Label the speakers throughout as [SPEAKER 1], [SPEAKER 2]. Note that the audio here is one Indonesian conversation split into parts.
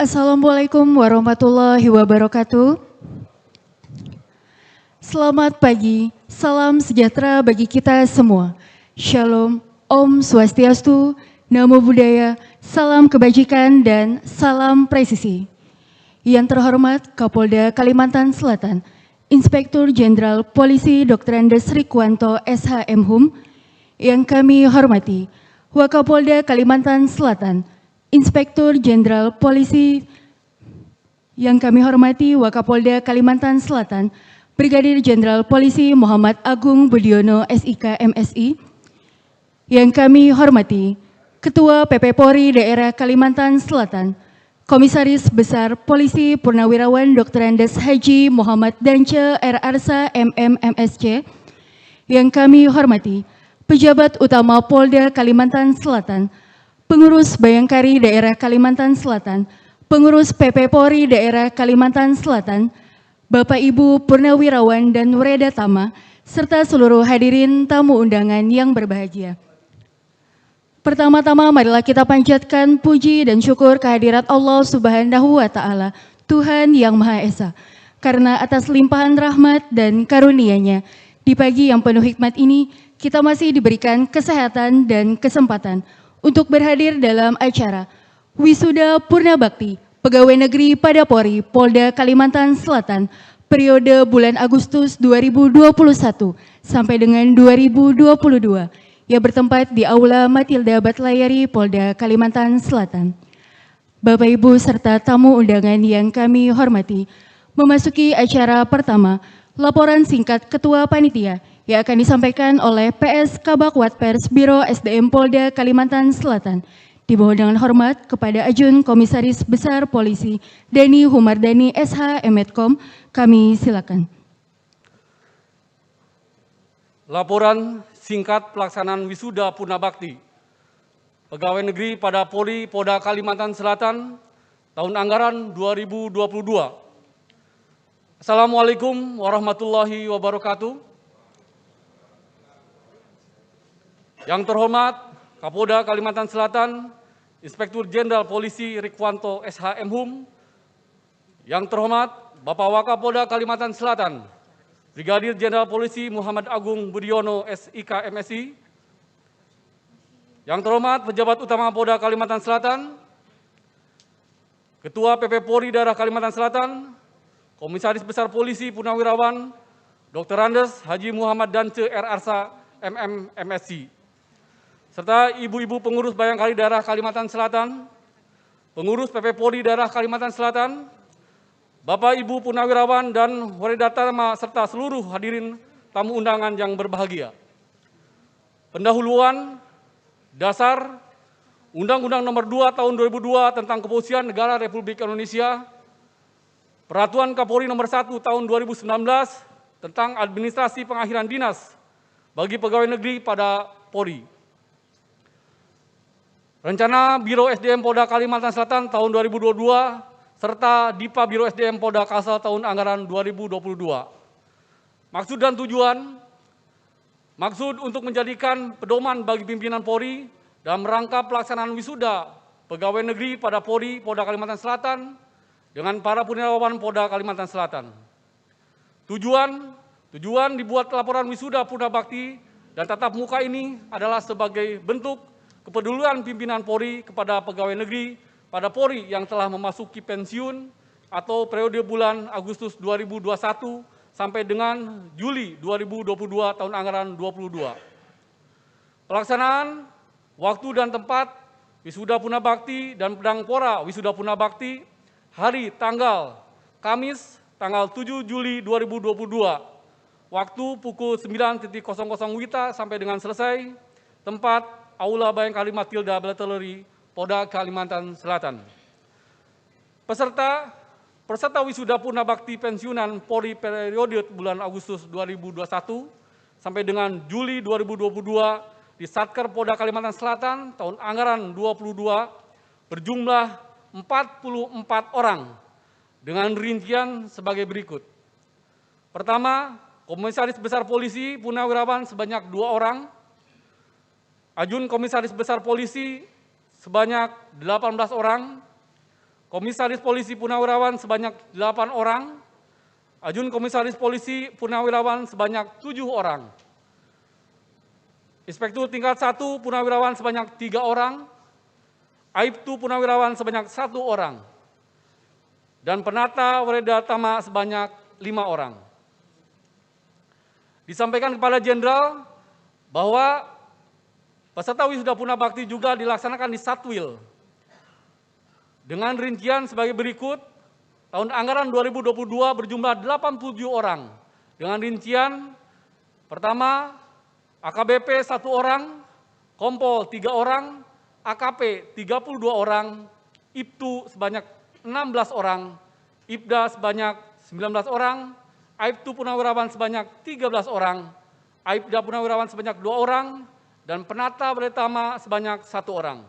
[SPEAKER 1] Assalamualaikum warahmatullahi wabarakatuh. Selamat pagi, salam sejahtera bagi kita semua. Shalom, Om Swastiastu, Namo Buddhaya, salam kebajikan dan salam presisi. Yang terhormat Kapolda Kalimantan Selatan, Inspektur Jenderal Polisi Dr. Andes Rikwanto SHM yang kami hormati, Wakapolda Kalimantan Selatan, Inspektur Jenderal Polisi yang kami hormati Wakapolda Kalimantan Selatan, Brigadir Jenderal Polisi Muhammad Agung Budiono SIK MSI, yang kami hormati Ketua PP Polri Daerah Kalimantan Selatan, Komisaris Besar Polisi Purnawirawan Dr. Andes Haji Muhammad Dance RArsa MMMSC, yang kami hormati Pejabat Utama Polda Kalimantan Selatan, Pengurus Bayangkari Daerah Kalimantan Selatan, Pengurus PP Polri Daerah Kalimantan Selatan, Bapak Ibu Purnawirawan dan Wreda Tama, serta seluruh hadirin tamu undangan yang berbahagia. Pertama-tama marilah kita panjatkan puji dan syukur kehadirat Allah Subhanahu wa Ta'ala, Tuhan yang Maha Esa, karena atas limpahan rahmat dan karunia-Nya, di pagi yang penuh hikmat ini, kita masih diberikan kesehatan dan kesempatan untuk berhadir dalam acara Wisuda Purna Bakti Pegawai Negeri pada Polri Polda Kalimantan Selatan periode bulan Agustus 2021 sampai dengan 2022 yang bertempat di Aula Matilda Batlayari Polda Kalimantan Selatan. Bapak Ibu serta tamu undangan yang kami hormati, memasuki acara pertama, laporan singkat Ketua Panitia yang akan disampaikan oleh PS Kabak Watpers Biro SDM Polda Kalimantan Selatan. Dimohon dengan hormat kepada Ajun Komisaris Besar Polisi Deni Humardani SH Emetkom, kami silakan.
[SPEAKER 2] Laporan singkat pelaksanaan Wisuda Purna Bakti Pegawai Negeri pada Polri Polda Kalimantan Selatan tahun anggaran 2022. Assalamualaikum warahmatullahi wabarakatuh. Yang terhormat Kapolda Kalimantan Selatan, Inspektur Jenderal Polisi Rikwanto SHM Yang terhormat Bapak Wakapolda Kalimantan Selatan, Brigadir Jenderal Polisi Muhammad Agung Budiono SIK MSI. Yang terhormat Pejabat Utama Polda Kalimantan Selatan, Ketua PP Polri Daerah Kalimantan Selatan, Komisaris Besar Polisi Purnawirawan Dr. Andes Haji Muhammad Dance RArsa MMMSC, serta ibu-ibu pengurus Bayangkari Daerah Kalimantan Selatan, pengurus PP Polri Daerah Kalimantan Selatan, Bapak Ibu Purnawirawan dan Wreda Tama serta seluruh hadirin tamu undangan yang berbahagia. Pendahuluan dasar Undang-Undang Nomor 2 Tahun 2002 tentang Kepolisian Negara Republik Indonesia, Peraturan Kapolri Nomor 1 Tahun 2019 tentang administrasi pengakhiran dinas bagi pegawai negeri pada Polri. Rencana Biro SDM Polda Kalimantan Selatan tahun 2022 serta DIPA Biro SDM Polda Kalsel tahun anggaran 2022. Maksud dan tujuan, maksud untuk menjadikan pedoman bagi pimpinan Polri dalam rangka pelaksanaan wisuda pegawai negeri pada Polri Polda Kalimantan Selatan dengan para purnawirawan Polda Kalimantan Selatan. Tujuan dibuat laporan wisuda Purna Bakti dan tatap muka ini adalah sebagai bentuk kepedulian pimpinan Polri kepada pegawai negeri pada Polri yang telah memasuki pensiun atau periode bulan Agustus 2021 sampai dengan Juli 2022 tahun anggaran 2022. Pelaksanaan waktu dan tempat Wisuda Purna Bakti dan Pedangpora Wisuda Purna Bakti hari tanggal Kamis tanggal 7 Juli 2022, waktu pukul 9.00 WITA sampai dengan selesai, tempat Aula Bayangkari Matilda Batlayari Polda Kalimantan Selatan. Peserta Wisuda Purna Bakti pensiunan Polri periode bulan Agustus 2021 sampai dengan Juli 2022 di Satker Polda Kalimantan Selatan tahun anggaran 2022 berjumlah 44 orang dengan rincian sebagai berikut. Pertama, Komisaris Besar Polisi Purnawirawan sebanyak 2 orang, Ajun Komisaris Besar Polisi sebanyak 18 orang, Komisaris Polisi Purnawirawan sebanyak 8 orang, Ajun Komisaris Polisi Purnawirawan sebanyak 7 orang, Inspektur tingkat 1 Purnawirawan sebanyak 3 orang, Aibtu Purnawirawan sebanyak 1 orang, dan Penata Wereda Tama sebanyak 5 orang. Disampaikan kepada Jenderal bahwa peserta wisuda Purnabakti juga dilaksanakan di Satwil dengan rincian sebagai berikut. Tahun anggaran 2022 berjumlah 87 orang dengan rincian pertama AKBP 1 orang, Kompol 3 orang, AKP 32 orang, IPTU sebanyak 16 orang, IPDA sebanyak 19 orang, Aibtu Purnawirawan sebanyak 13 orang, Aibda Purnawirawan sebanyak 2 orang, dan Penata Wereda Tama sebanyak 1 orang.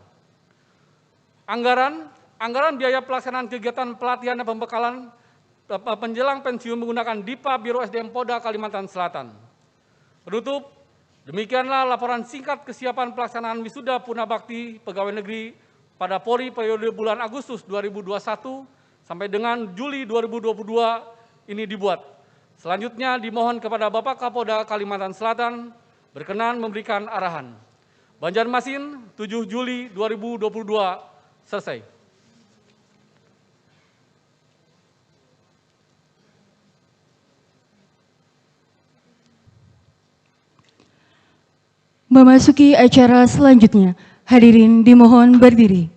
[SPEAKER 2] Anggaran biaya pelaksanaan kegiatan pelatihan dan pembekalan penjelang pensiun menggunakan DIPA Biro SDM Polda Kalimantan Selatan. Penutup, demikianlah laporan singkat kesiapan pelaksanaan wisuda Purnabakti Pegawai Negeri pada Polri periode bulan Agustus 2021 sampai dengan Juli 2022 ini dibuat. Selanjutnya dimohon kepada Bapak Kapolda Kalimantan Selatan berkenan memberikan arahan. Banjarmasin, 7 Juli 2022, selesai.
[SPEAKER 1] Memasuki acara selanjutnya, hadirin dimohon berdiri.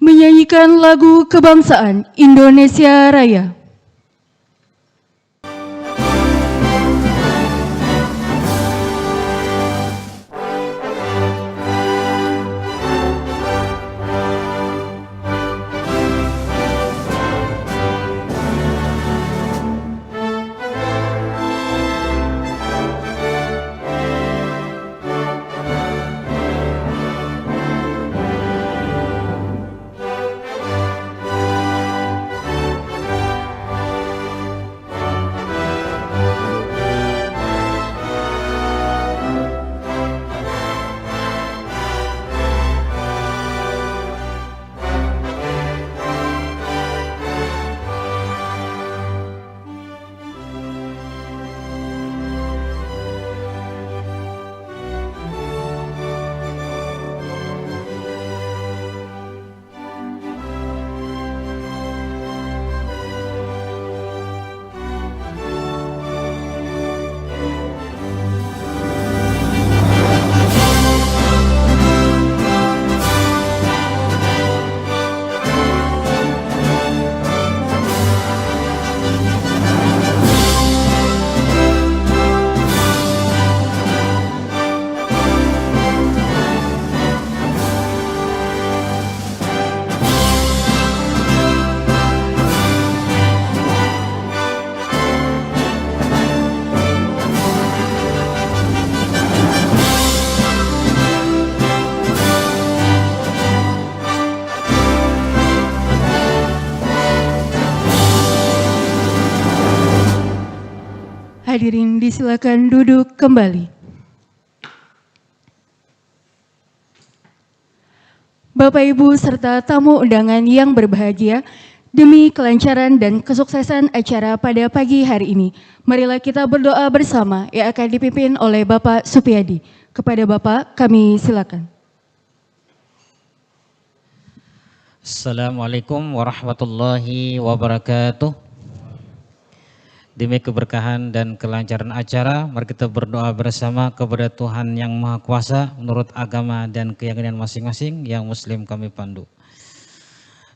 [SPEAKER 1] Menyanyikan lagu kebangsaan Indonesia Raya. Hadirin disilakan duduk kembali. Bapak, Ibu, serta tamu undangan yang berbahagia, demi kelancaran dan kesuksesan acara pada pagi hari ini, marilah kita berdoa bersama yang akan dipimpin oleh Bapak Supiyadi. Kepada Bapak, kami silakan.
[SPEAKER 3] Assalamualaikum warahmatullahi wabarakatuh. Demi keberkahan dan kelancaran acara, mari kita berdoa bersama kepada Tuhan Yang Maha Kuasa menurut agama dan keyakinan masing-masing yang Muslim kami pandu.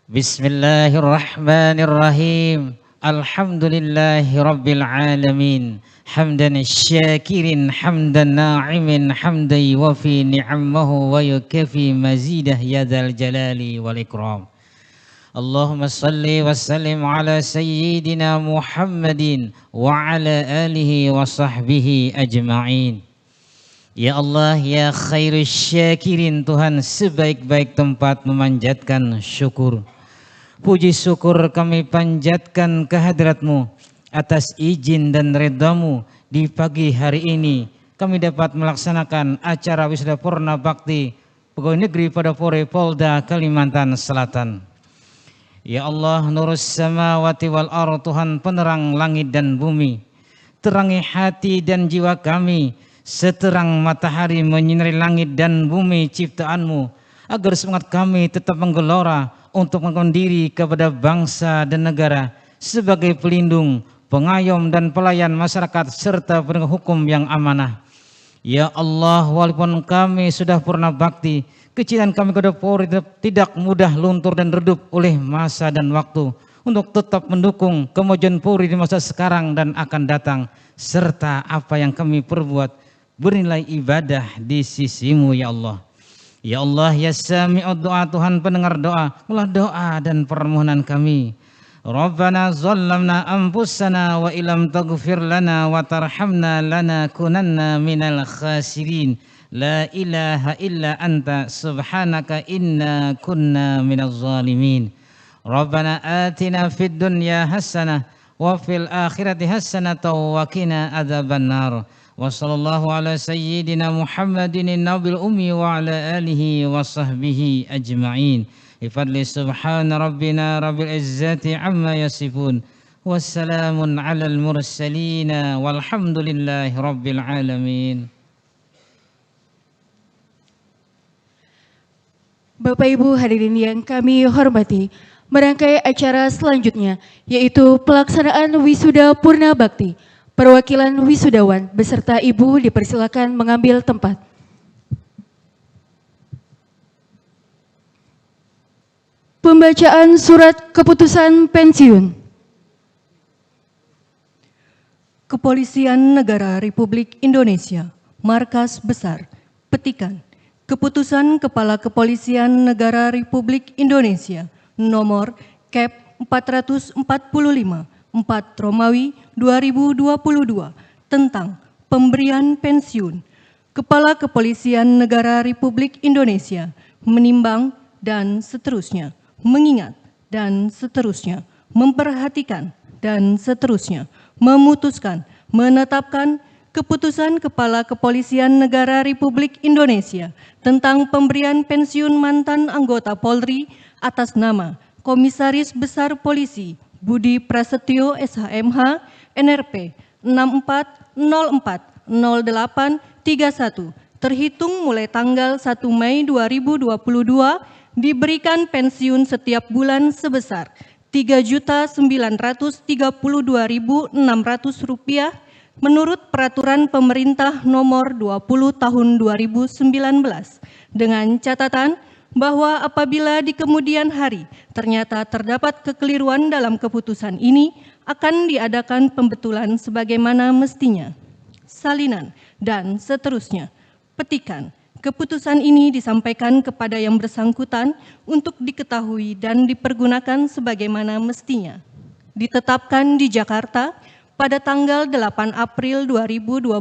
[SPEAKER 3] Bismillahirrahmanirrahim. Alhamdulillahi Rabbil Alamin. Hamdan syakirin, hamdan na'imin, hamdan yuwafi ni'amahu wa yukafi mazidah yadal jalali wal ikram. Allahumma salli wa sallim ala sayyidina Muhammadin wa ala alihi wa sahbihi ajma'in. Ya Allah, ya khairus syakirin, Tuhan sebaik-baik tempat memanjatkan syukur. Puji syukur kami panjatkan kehadrat-Mu atas izin dan ridha-Mu di pagi hari ini kami dapat melaksanakan acara wisuda Purna Bakti Pegawai Negeri pada Pore Polda Kalimantan Selatan. Ya Allah, nurus samawati wal ardh, Tuhan penerang langit dan bumi, terangi hati dan jiwa kami seterang matahari menyinari langit dan bumi ciptaanmu, agar semangat kami tetap menggelora untuk mengabdi diri kepada bangsa dan negara sebagai pelindung, pengayom dan pelayan masyarakat serta penegak hukum yang amanah. Ya Allah, walaupun kami sudah purna bakti, kecintaan kami kepada Polri tidak mudah luntur dan redup oleh masa dan waktu untuk tetap mendukung kemajuan Polri di masa sekarang dan akan datang, serta apa yang kami perbuat bernilai ibadah di sisimu ya Allah. Ya Allah, ya Sami'ud doa, Tuhan pendengar doa, ulah doa dan permohonan kami. Rabbana zallamna anfusana wa ilam taghfir lana wa tarhamna lanakunanna minal khasirin. La ilaha illa anta subhanaka inna kunna minaz zalimin. Rabbana atina fid dunya hasanah wa fil akhirati hasanatan wa qina adzabannar. Wa sallallahu ala sayyidina Muhammadin nabil ummi wa ala alihi wa sahbihi ajma'in. Bifadli subhana rabbina rabbil izzati amma yasifun. Wassalamun alal mursalin walhamdulillahi rabbil alamin.
[SPEAKER 1] Bapak Ibu hadirin yang kami hormati, merangkai acara selanjutnya yaitu pelaksanaan wisuda Purna Bakti. Perwakilan wisudawan beserta Ibu dipersilakan mengambil tempat. Pembacaan surat keputusan pensiun.
[SPEAKER 4] Kepolisian Negara Republik Indonesia, Markas Besar, petikan Keputusan Kepala Kepolisian Negara Republik Indonesia nomor Kep 445 4 Romawi 2022 tentang pemberian pensiun Kepala Kepolisian Negara Republik Indonesia menimbang dan seterusnya, mengingat dan seterusnya, memperhatikan dan seterusnya, memutuskan, menetapkan Keputusan Kepala Kepolisian Negara Republik Indonesia tentang pemberian pensiun mantan anggota Polri atas nama Komisaris Besar Polisi Budi Prasetyo SHMH NRP 64040831 terhitung mulai tanggal 1 Mei 2022 diberikan pensiun setiap bulan sebesar Rp3.932.600 menurut Peraturan Pemerintah Nomor 20 Tahun 2019 dengan catatan bahwa apabila di kemudian hari ternyata terdapat kekeliruan dalam keputusan ini akan diadakan pembetulan sebagaimana mestinya. Salinan dan seterusnya. Petikan. Keputusan ini disampaikan kepada yang bersangkutan untuk diketahui dan dipergunakan sebagaimana mestinya. Ditetapkan di Jakarta pada tanggal 8 April 2022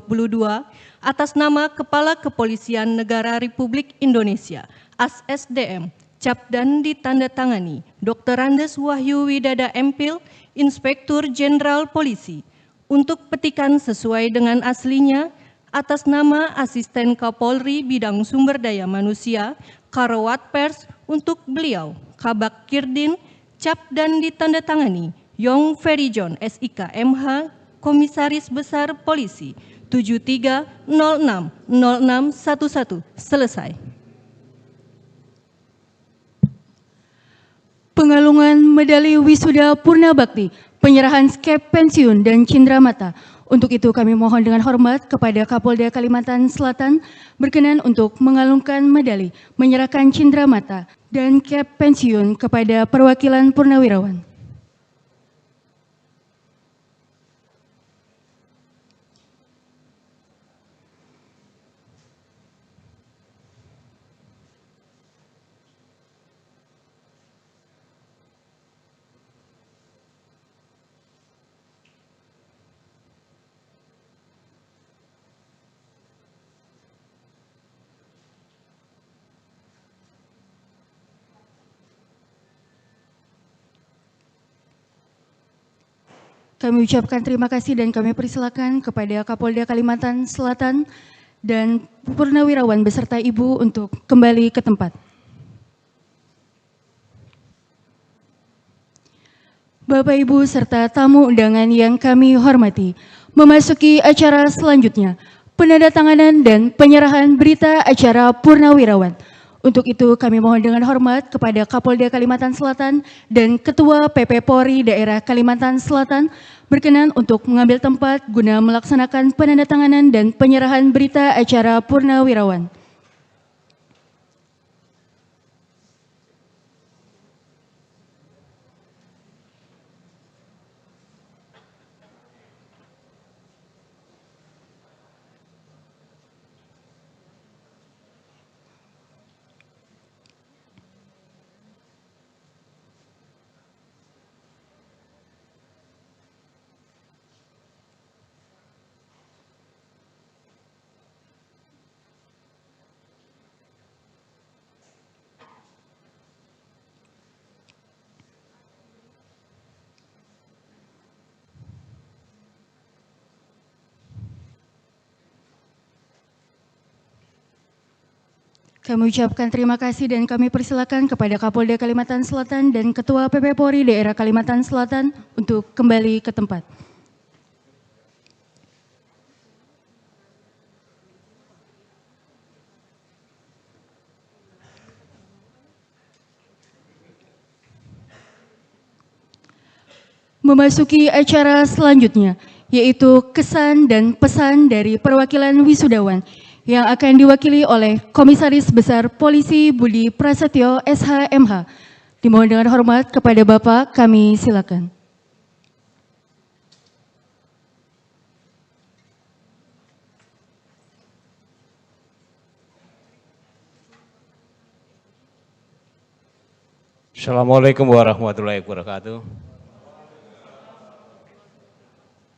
[SPEAKER 4] atas nama Kepala Kepolisian Negara Republik Indonesia ASSDM, cap dan ditandatangani Dr. Andes Wahyu Widada MPhil, Inspektur Jenderal Polisi, untuk petikan sesuai dengan aslinya atas nama Asisten Kapolri Bidang Sumber Daya Manusia, Karawat Pers, untuk beliau, Kabak Kirdin, cap dan ditandatangani Yong Ferry John SIK MH, Komisaris Besar Polisi 73060611, selesai.
[SPEAKER 1] Pengalungan medali wisuda Purna Bakti, penyerahan skep pensiun dan cindera mata. Untuk itu kami mohon dengan hormat kepada Kapolda Kalimantan Selatan berkenan untuk mengalungkan medali, menyerahkan cindera mata dan skep pensiun kepada perwakilan purnawirawan. Kami ucapkan terima kasih dan kami persilakan kepada Kapolda Kalimantan Selatan dan Purnawirawan beserta Ibu untuk kembali ke tempat. Bapak, Ibu, serta tamu undangan yang kami hormati, memasuki acara selanjutnya, penandatanganan dan penyerahan berita acara Purnawirawan. Untuk itu kami mohon dengan hormat kepada Kapolda Kalimantan Selatan dan Ketua PP Polri Daerah Kalimantan Selatan berkenan untuk mengambil tempat guna melaksanakan penandatanganan dan penyerahan berita acara Purnawirawan. Kami ucapkan terima kasih dan kami persilakan kepada Kapolda Kalimantan Selatan dan Ketua PP Polri Daerah Kalimantan Selatan untuk kembali ke tempat. Memasuki acara selanjutnya, yaitu kesan dan pesan dari perwakilan wisudawan yang akan diwakili oleh Komisaris Besar Polisi Budi Prasetyo SH.MH. Dimohon dengan hormat kepada Bapak, kami silakan.
[SPEAKER 5] Assalamualaikum warahmatullahi wabarakatuh.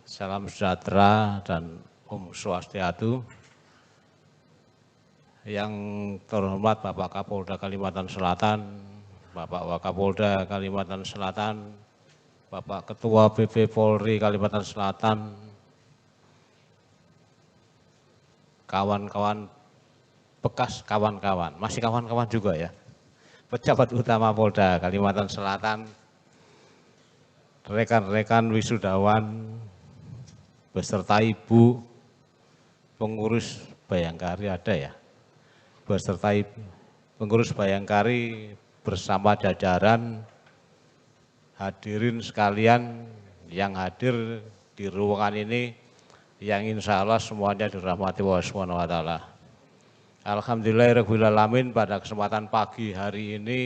[SPEAKER 5] Salam sejahtera dan Om Swastiastu. Yang terhormat Bapak Kapolda Kalimantan Selatan, Bapak Wakapolda Kalimantan Selatan, Bapak Ketua PP Polri Kalimantan Selatan, kawan-kawan bekas kawan-kawan, masih kawan-kawan juga ya, pejabat utama Polda Kalimantan Selatan, rekan-rekan wisudawan, beserta Ibu pengurus Bayangkari ada ya, beserta pengurus Bayangkari bersama jajaran, hadirin sekalian yang hadir di ruangan ini, yang insya Allah semuanya dirahmati Allah Subhanahu wa Ta'ala. Alhamdulillahirrahmanirrahim, pada kesempatan pagi hari ini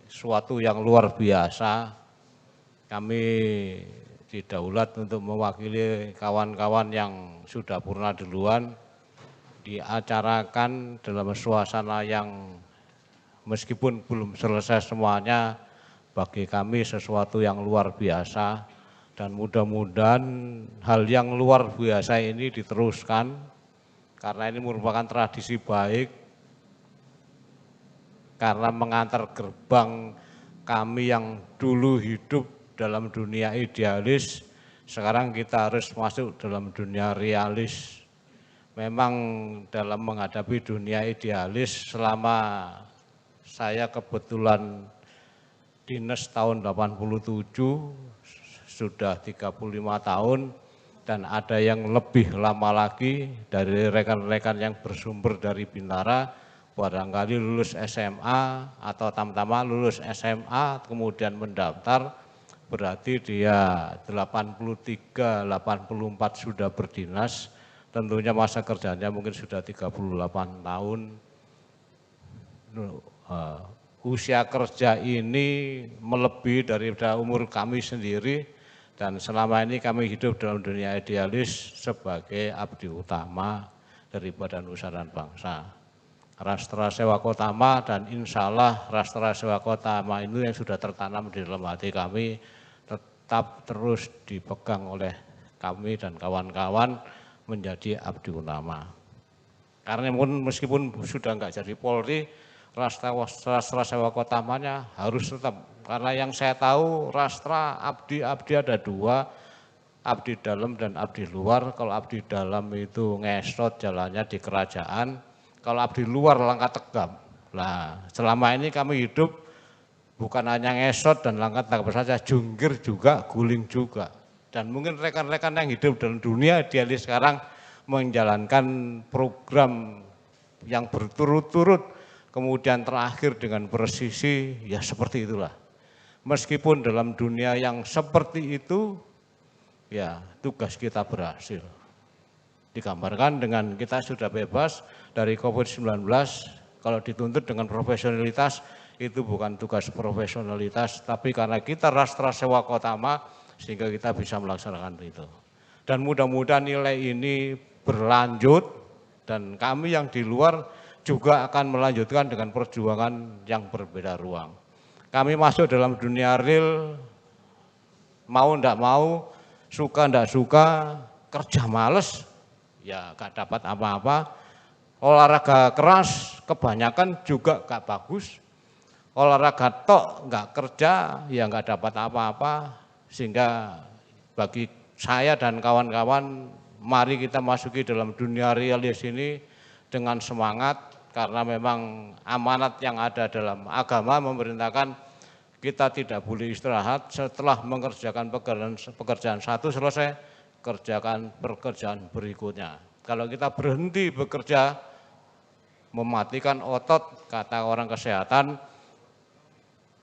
[SPEAKER 5] suatu yang luar biasa. Kami didaulat untuk mewakili kawan-kawan yang sudah purna duluan, diacarakan dalam suasana yang meskipun belum selesai semuanya, bagi kami sesuatu yang luar biasa, dan mudah-mudahan hal yang luar biasa ini diteruskan, karena ini merupakan tradisi baik, karena mengantar gerbang kami yang dulu hidup dalam dunia idealis, sekarang kita harus masuk dalam dunia realis. Memang dalam menghadapi dunia idealis, selama saya kebetulan dinas tahun 87, sudah 35 tahun, dan ada yang lebih lama lagi dari rekan-rekan yang bersumber dari Bintara, barangkali lulus SMA atau tamtama lulus SMA kemudian mendaftar, berarti dia 83, 84 sudah berdinas. Tentunya masa kerjanya mungkin sudah 38 tahun. Usia kerja ini melebihi daripada umur kami sendiri, dan selama ini kami hidup dalam dunia idealis sebagai abdi utama daripada nusa dan bangsa. Rastra Sewakotama, dan insya Allah Rastra Sewakotama itu yang sudah tertanam di dalam hati kami tetap terus dipegang oleh kami dan kawan-kawan menjadi abdi utama. Karena meskipun sudah enggak jadi Polri, Rastra Sewa Kotamanya harus tetap. Karena yang saya tahu Rastra abdi ada dua, abdi dalam dan abdi luar. Kalau abdi dalam itu ngesot jalannya di kerajaan, kalau abdi luar langkah tegap. Nah, selama ini kami hidup bukan hanya ngesot dan langkah tegap saja, jungkir juga, guling juga. Dan mungkin rekan-rekan yang hidup dalam dunia idealis sekarang menjalankan program yang berturut-turut, kemudian terakhir dengan presisi, ya seperti itulah. Meskipun dalam dunia yang seperti itu, ya tugas kita berhasil. Digambarkan dengan kita sudah bebas dari COVID-19, kalau dituntut dengan profesionalitas, itu bukan tugas profesionalitas, tapi karena kita Rastra Sewa Kotama, sehingga kita bisa melaksanakan itu. Dan mudah-mudahan nilai ini berlanjut, dan kami yang di luar juga akan melanjutkan dengan perjuangan yang berbeda ruang. Kami masuk dalam dunia real, mau enggak mau, suka enggak suka, kerja males, ya enggak dapat apa-apa. Olahraga keras, kebanyakan juga enggak bagus. Olahraga tok, enggak kerja, ya enggak dapat apa-apa. Sehingga bagi saya dan kawan-kawan, mari kita masuki dalam dunia realis ini dengan semangat, karena memang amanat yang ada dalam agama memerintahkan kita tidak boleh istirahat setelah mengerjakan pekerjaan satu selesai, kerjakan pekerjaan berikutnya. Kalau kita berhenti bekerja, mematikan otot, kata orang kesehatan,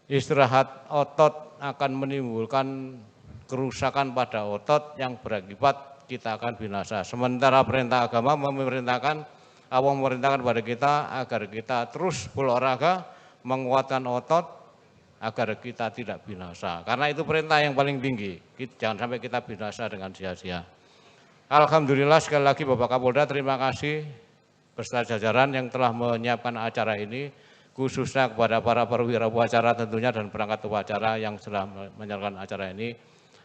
[SPEAKER 5] istirahat otot akan menimbulkan kerusakan pada otot yang berakibat kita akan binasa. Sementara perintah agama memerintahkan kepada kita agar kita terus berolahraga, menguatkan otot, agar kita tidak binasa. Karena itu perintah yang paling tinggi, jangan sampai kita binasa dengan sia-sia. Alhamdulillah sekali lagi Bapak Kapolda, terima kasih beserta jajaran yang telah menyiapkan acara ini, khususnya kepada para perwira upacara tentunya dan perangkat upacara yang sudah menjalankan acara ini.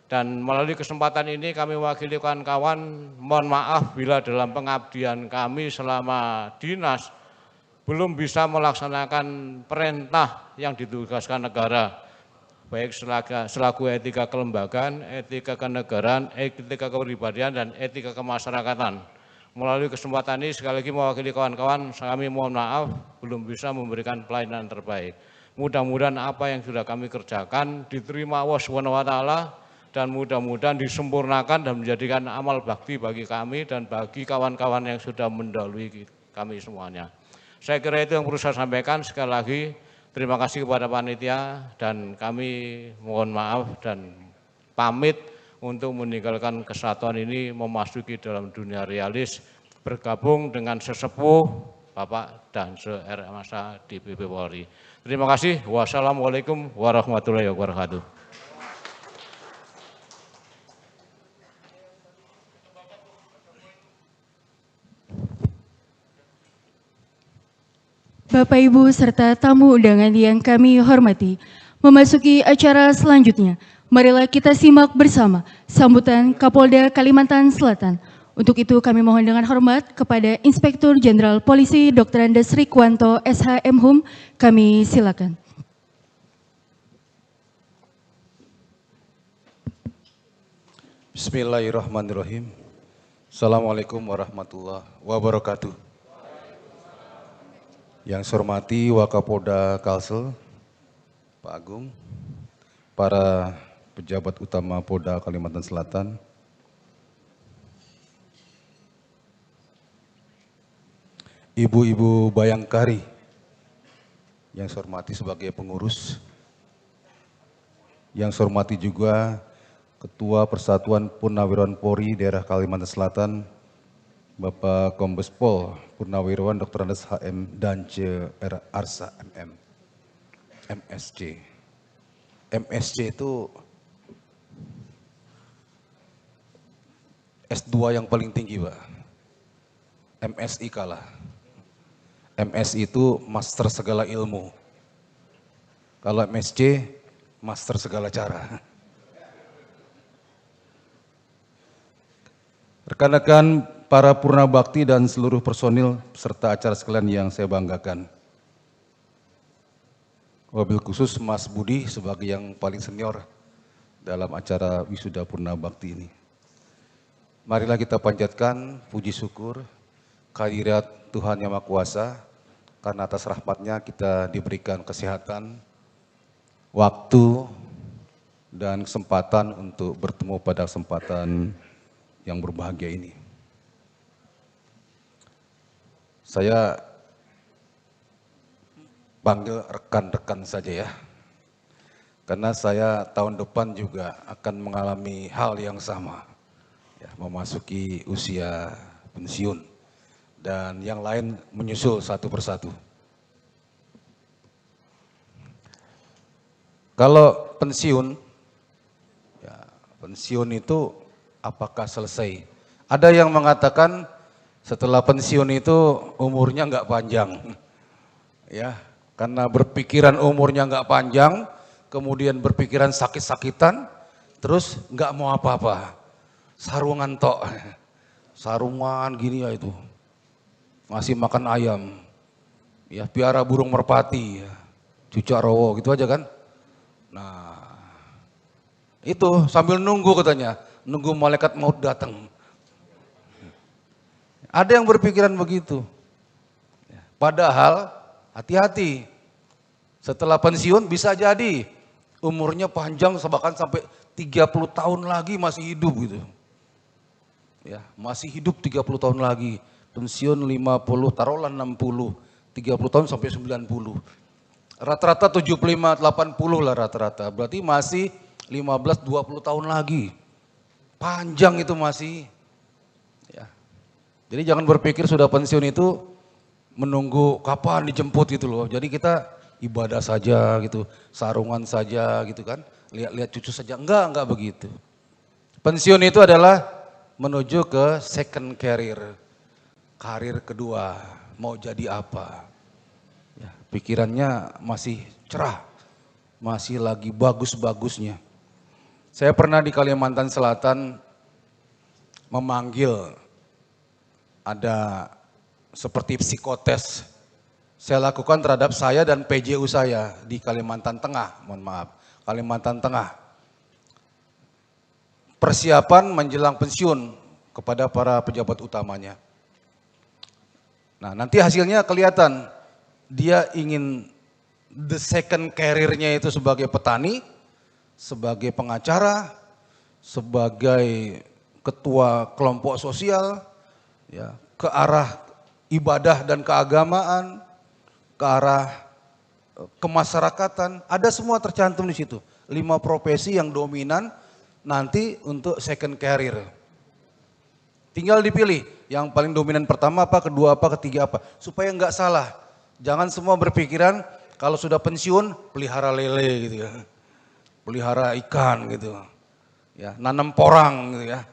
[SPEAKER 5] Dan melalui kesempatan ini kami mewakili kawan-kawan, mohon maaf bila dalam pengabdian kami selama dinas belum bisa melaksanakan perintah yang ditugaskan negara, baik selaku etika kelembagaan, etika kenegaraan, etika kepribadian, dan etika kemasyarakatan. Melalui kesempatan ini sekali lagi mewakili kawan-kawan, kami mohon maaf belum bisa memberikan pelayanan terbaik. Mudah-mudahan apa yang sudah kami kerjakan diterima Allah SWT, dan mudah-mudahan disempurnakan dan menjadikan amal bakti bagi kami dan bagi kawan-kawan yang sudah mendahului kami semuanya. Saya kira itu yang perlu saya sampaikan. Sekali lagi terima kasih kepada panitia, dan kami mohon maaf dan pamit untuk meninggalkan kesatuan ini, memasuki dalam dunia realis, bergabung dengan sesepuh Bapak Danse RMasa DPP Polri. Terima kasih. Wassalamualaikum warahmatullahi wabarakatuh.
[SPEAKER 1] Bapak, Ibu, serta tamu undangan yang kami hormati, memasuki acara selanjutnya, marilah kita simak bersama sambutan Kapolda Kalimantan Selatan. Untuk itu kami mohon dengan hormat kepada Inspektur Jenderal Polisi Dr. Andes Rikwanto SH.M.Hum, kami silakan.
[SPEAKER 6] Bismillahirrahmanirrahim. Assalamualaikum warahmatullahi wabarakatuh. Yang saya hormati Wakapolda Kalsel, Pak Agung, para pejabat utama Polda Kalimantan Selatan, Ibu-ibu Bayangkari, yang saya hormati sebagai pengurus, yang saya hormati juga Ketua Persatuan Purnawirawan Polri Daerah Kalimantan Selatan, Bapak Kombes Pol Purnawirawan Dr. Andes HM Dance Arsa MM, MSC. MSC itu S2 yang paling tinggi, Pak. MSI kalah. MSI itu master segala ilmu. Kalau MSC, master segala cara. Rekan-rekan para purna bakti dan seluruh personil serta acara sekalian yang saya banggakan. Wabil khusus Mas Budi sebagai yang paling senior dalam acara Wisuda Purna Bakti ini. Marilah kita panjatkan puji syukur kehadirat Tuhan Yang Maha Kuasa, karena atas rahmat-Nya kita diberikan kesehatan, waktu, dan kesempatan untuk bertemu pada kesempatan yang berbahagia ini. Saya panggil rekan-rekan saja ya, karena saya tahun depan juga akan mengalami hal yang sama, ya, memasuki usia pensiun, dan yang lain menyusul satu persatu. Kalau pensiun, ya, pensiun itu apakah selesai? Ada yang mengatakan setelah pensiun itu umurnya nggak panjang, ya, karena berpikiran umurnya nggak panjang, kemudian berpikiran sakit-sakitan, terus nggak mau apa-apa, sarungan tok, sarungan gini ya itu, ngasih makan ayam, ya, piara burung merpati, ya, cucak rowo gitu aja kan. Nah, itu sambil nunggu katanya, nunggu malaikat maut datang. Ada yang berpikiran begitu. Padahal hati-hati, setelah pensiun bisa jadi umurnya panjang, bahkan sampai 30 tahun lagi masih hidup gitu. Ya, masih hidup 30 tahun lagi. Pensiun 50, taruhlah 60, 30 tahun sampai 90. Rata-rata 75-80 lah rata-rata, berarti masih 15-20 tahun lagi. Panjang itu masih. Ya. Jadi jangan berpikir sudah pensiun itu menunggu kapan dijemput gitu loh. Jadi kita ibadah saja gitu, sarungan saja gitu kan, lihat-lihat cucu saja. Enggak begitu. Pensiun itu adalah menuju ke second career, karir kedua, mau jadi apa. Ya, pikirannya masih cerah, masih lagi bagus-bagusnya. Saya pernah di Kalimantan Selatan memanggil, ada seperti psikotes saya lakukan terhadap saya dan PJU saya di Kalimantan Tengah, mohon maaf, Kalimantan Tengah. Persiapan menjelang pensiun kepada para pejabat utamanya. Nah, nanti hasilnya kelihatan, dia ingin the second career-nya itu sebagai petani, sebagai pengacara, sebagai ketua kelompok sosial, ya, ke arah ibadah dan keagamaan, ke arah kemasyarakatan, ada semua tercantum di situ. 5 profesi yang dominan nanti untuk second career. Tinggal dipilih, yang paling dominan pertama apa, kedua apa, ketiga apa, supaya nggak salah. Jangan semua berpikiran kalau sudah pensiun pelihara lele gitu ya, pelihara ikan gitu, ya, nanam porang gitu ya,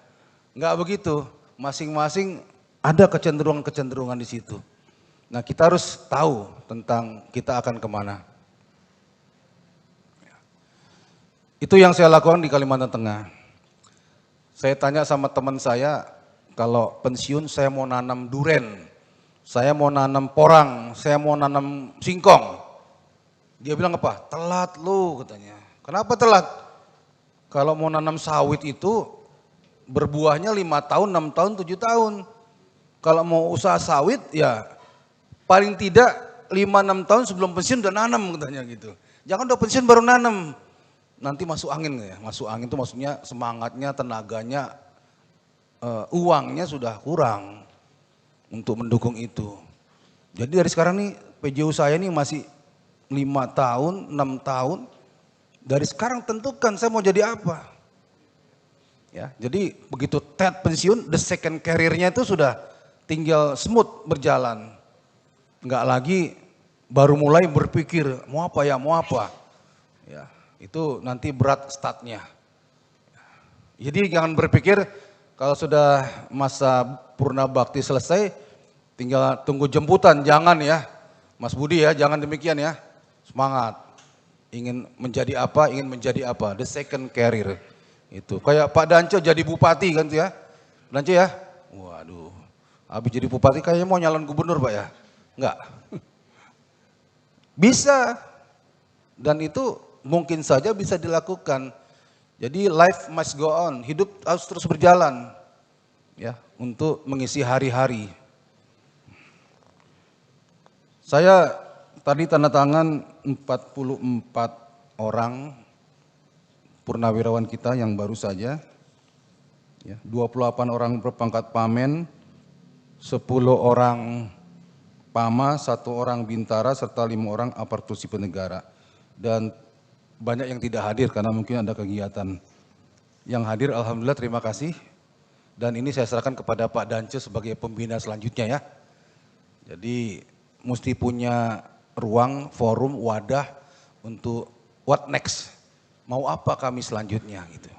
[SPEAKER 6] nggak begitu. Masing-masing ada kecenderungan-kecenderungan di situ. Nah, kita harus tahu tentang kita akan kemana. Itu yang saya lakukan di Kalimantan Tengah. Saya tanya sama teman saya, kalau pensiun saya mau nanam duren, saya mau nanam porang, saya mau nanam singkong. Dia bilang apa? Telat lu katanya. Kenapa telat? Kalau mau nanam sawit itu berbuahnya 5 tahun, 6 tahun, 7 tahun. Kalau mau usaha sawit ya paling tidak 5-6 tahun sebelum pensiun udah nanam katanya gitu. Jangan udah pensiun baru nanam. Nanti masuk angin ya. Masuk angin itu maksudnya semangatnya, tenaganya, uangnya sudah kurang untuk mendukung itu. Jadi dari sekarang nih PJU saya nih masih 5 tahun, 6 tahun. Dari sekarang tentukan saya mau jadi apa. Ya, jadi begitu pensiun, the second career-nya itu sudah tinggal smooth berjalan. Enggak lagi baru mulai berpikir mau apa ya, mau apa. Ya, itu nanti berat startnya. Jadi jangan berpikir kalau sudah masa purna bakti selesai, tinggal tunggu jemputan, jangan ya. Mas Budi ya, jangan demikian ya. Semangat. Ingin menjadi apa, ingin menjadi apa. The second career. Itu. Kayak Pak Danco jadi bupati kan tuh ya. Danco ya. Waduh. Habis jadi bupati kayaknya mau nyalon gubernur Pak ya. Enggak. Bisa. Dan itu mungkin saja bisa dilakukan. Jadi life must go on, hidup harus terus berjalan ya untuk mengisi hari-hari. Saya tadi tanda tangan 44 orang purnawirawan kita yang baru saja. Ya, 28 orang berpangkat pamen, 10 orang pama, 1 orang bintara, serta 5 orang aparatur sipil negara. Dan banyak yang tidak hadir karena mungkin ada kegiatan. Yang hadir alhamdulillah terima kasih. Dan ini saya serahkan kepada Pak Dance sebagai pembina selanjutnya ya. Jadi mesti punya ruang, forum, wadah untuk what next. Mau apa kami selanjutnya gitu.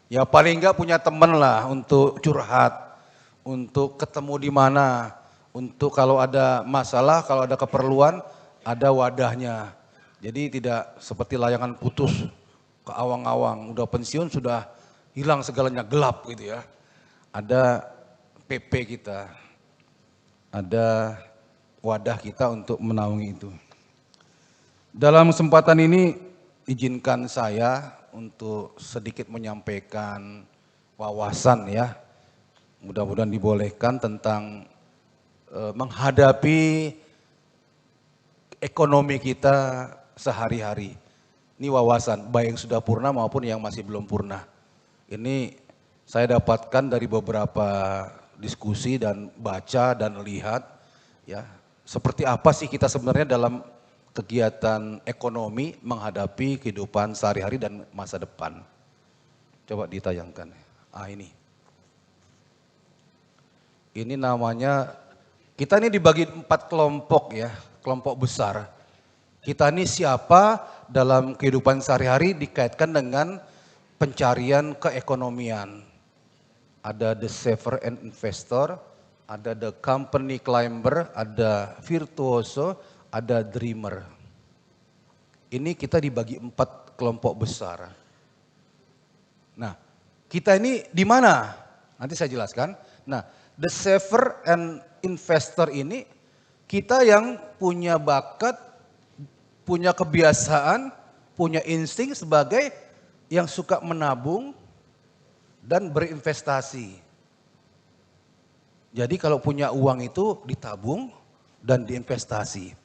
[SPEAKER 6] Ya paling enggak punya teman lah untuk curhat, untuk ketemu di mana, untuk kalau ada masalah, kalau ada keperluan, ada wadahnya. Jadi tidak seperti layangan putus ke awang-awang, udah pensiun sudah hilang segalanya, gelap gitu ya. Ada PP kita, ada wadah kita untuk menaungi itu. Dalam kesempatan ini izinkan saya untuk sedikit menyampaikan wawasan ya. Mudah-mudahan dibolehkan tentang menghadapi ekonomi kita sehari-hari. Ini wawasan, baik yang sudah purna maupun yang masih belum purna. Ini saya dapatkan dari beberapa diskusi dan baca dan lihat ya, seperti apa sih kita sebenarnya dalam kegiatan ekonomi menghadapi kehidupan sehari-hari dan masa depan. Coba ditayangkan. Ini. Ini namanya, kita ini dibagi 4 kelompok ya, kelompok besar. Kita ini siapa dalam kehidupan sehari-hari dikaitkan dengan pencarian keekonomian. Ada the saver and investor, ada the company climber, ada virtuoso, ada dreamer. Ini kita dibagi 4 kelompok besar. Nah, kita ini di mana? Nanti saya jelaskan. Nah, the saver and investor ini kita yang punya bakat, punya kebiasaan, punya insting sebagai yang suka menabung dan berinvestasi. Jadi kalau punya uang itu ditabung dan diinvestasi.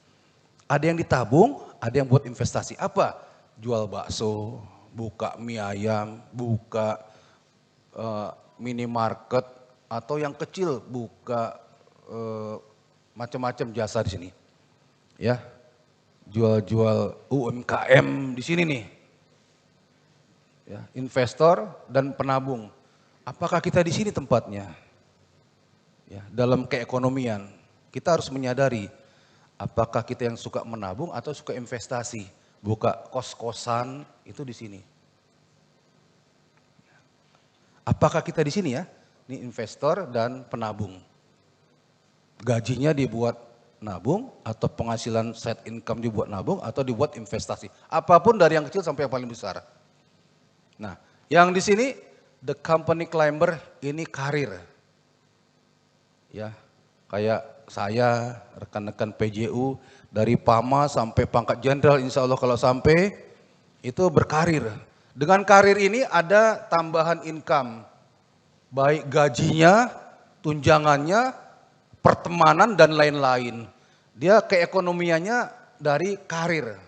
[SPEAKER 6] Ada yang ditabung, ada yang buat investasi. Apa? Jual bakso, buka mie ayam, buka minimarket, atau yang kecil buka macam-macam jasa di sini. Ya. Jual-jual UMKM di sini nih. Ya, investor dan penabung. Apakah kita di sini tempatnya? Ya, dalam keekonomian, kita harus menyadari apakah kita yang suka menabung atau suka investasi. Buka kos-kosan itu di sini. Apakah kita di sini ya? Ini investor dan penabung. Gajinya dibuat nabung atau penghasilan side income dibuat nabung atau dibuat investasi. Apapun dari yang kecil sampai yang paling besar. Nah, yang di sini the company climber ini karir. Ya, kayak saya, rekan-rekan PJU dari PAMA sampai pangkat jenderal insya Allah kalau sampai itu berkarir. Dengan karir ini ada tambahan income. Baik gajinya, tunjangannya, pertemanan dan lain-lain. Dia keekonomiannya dari karir.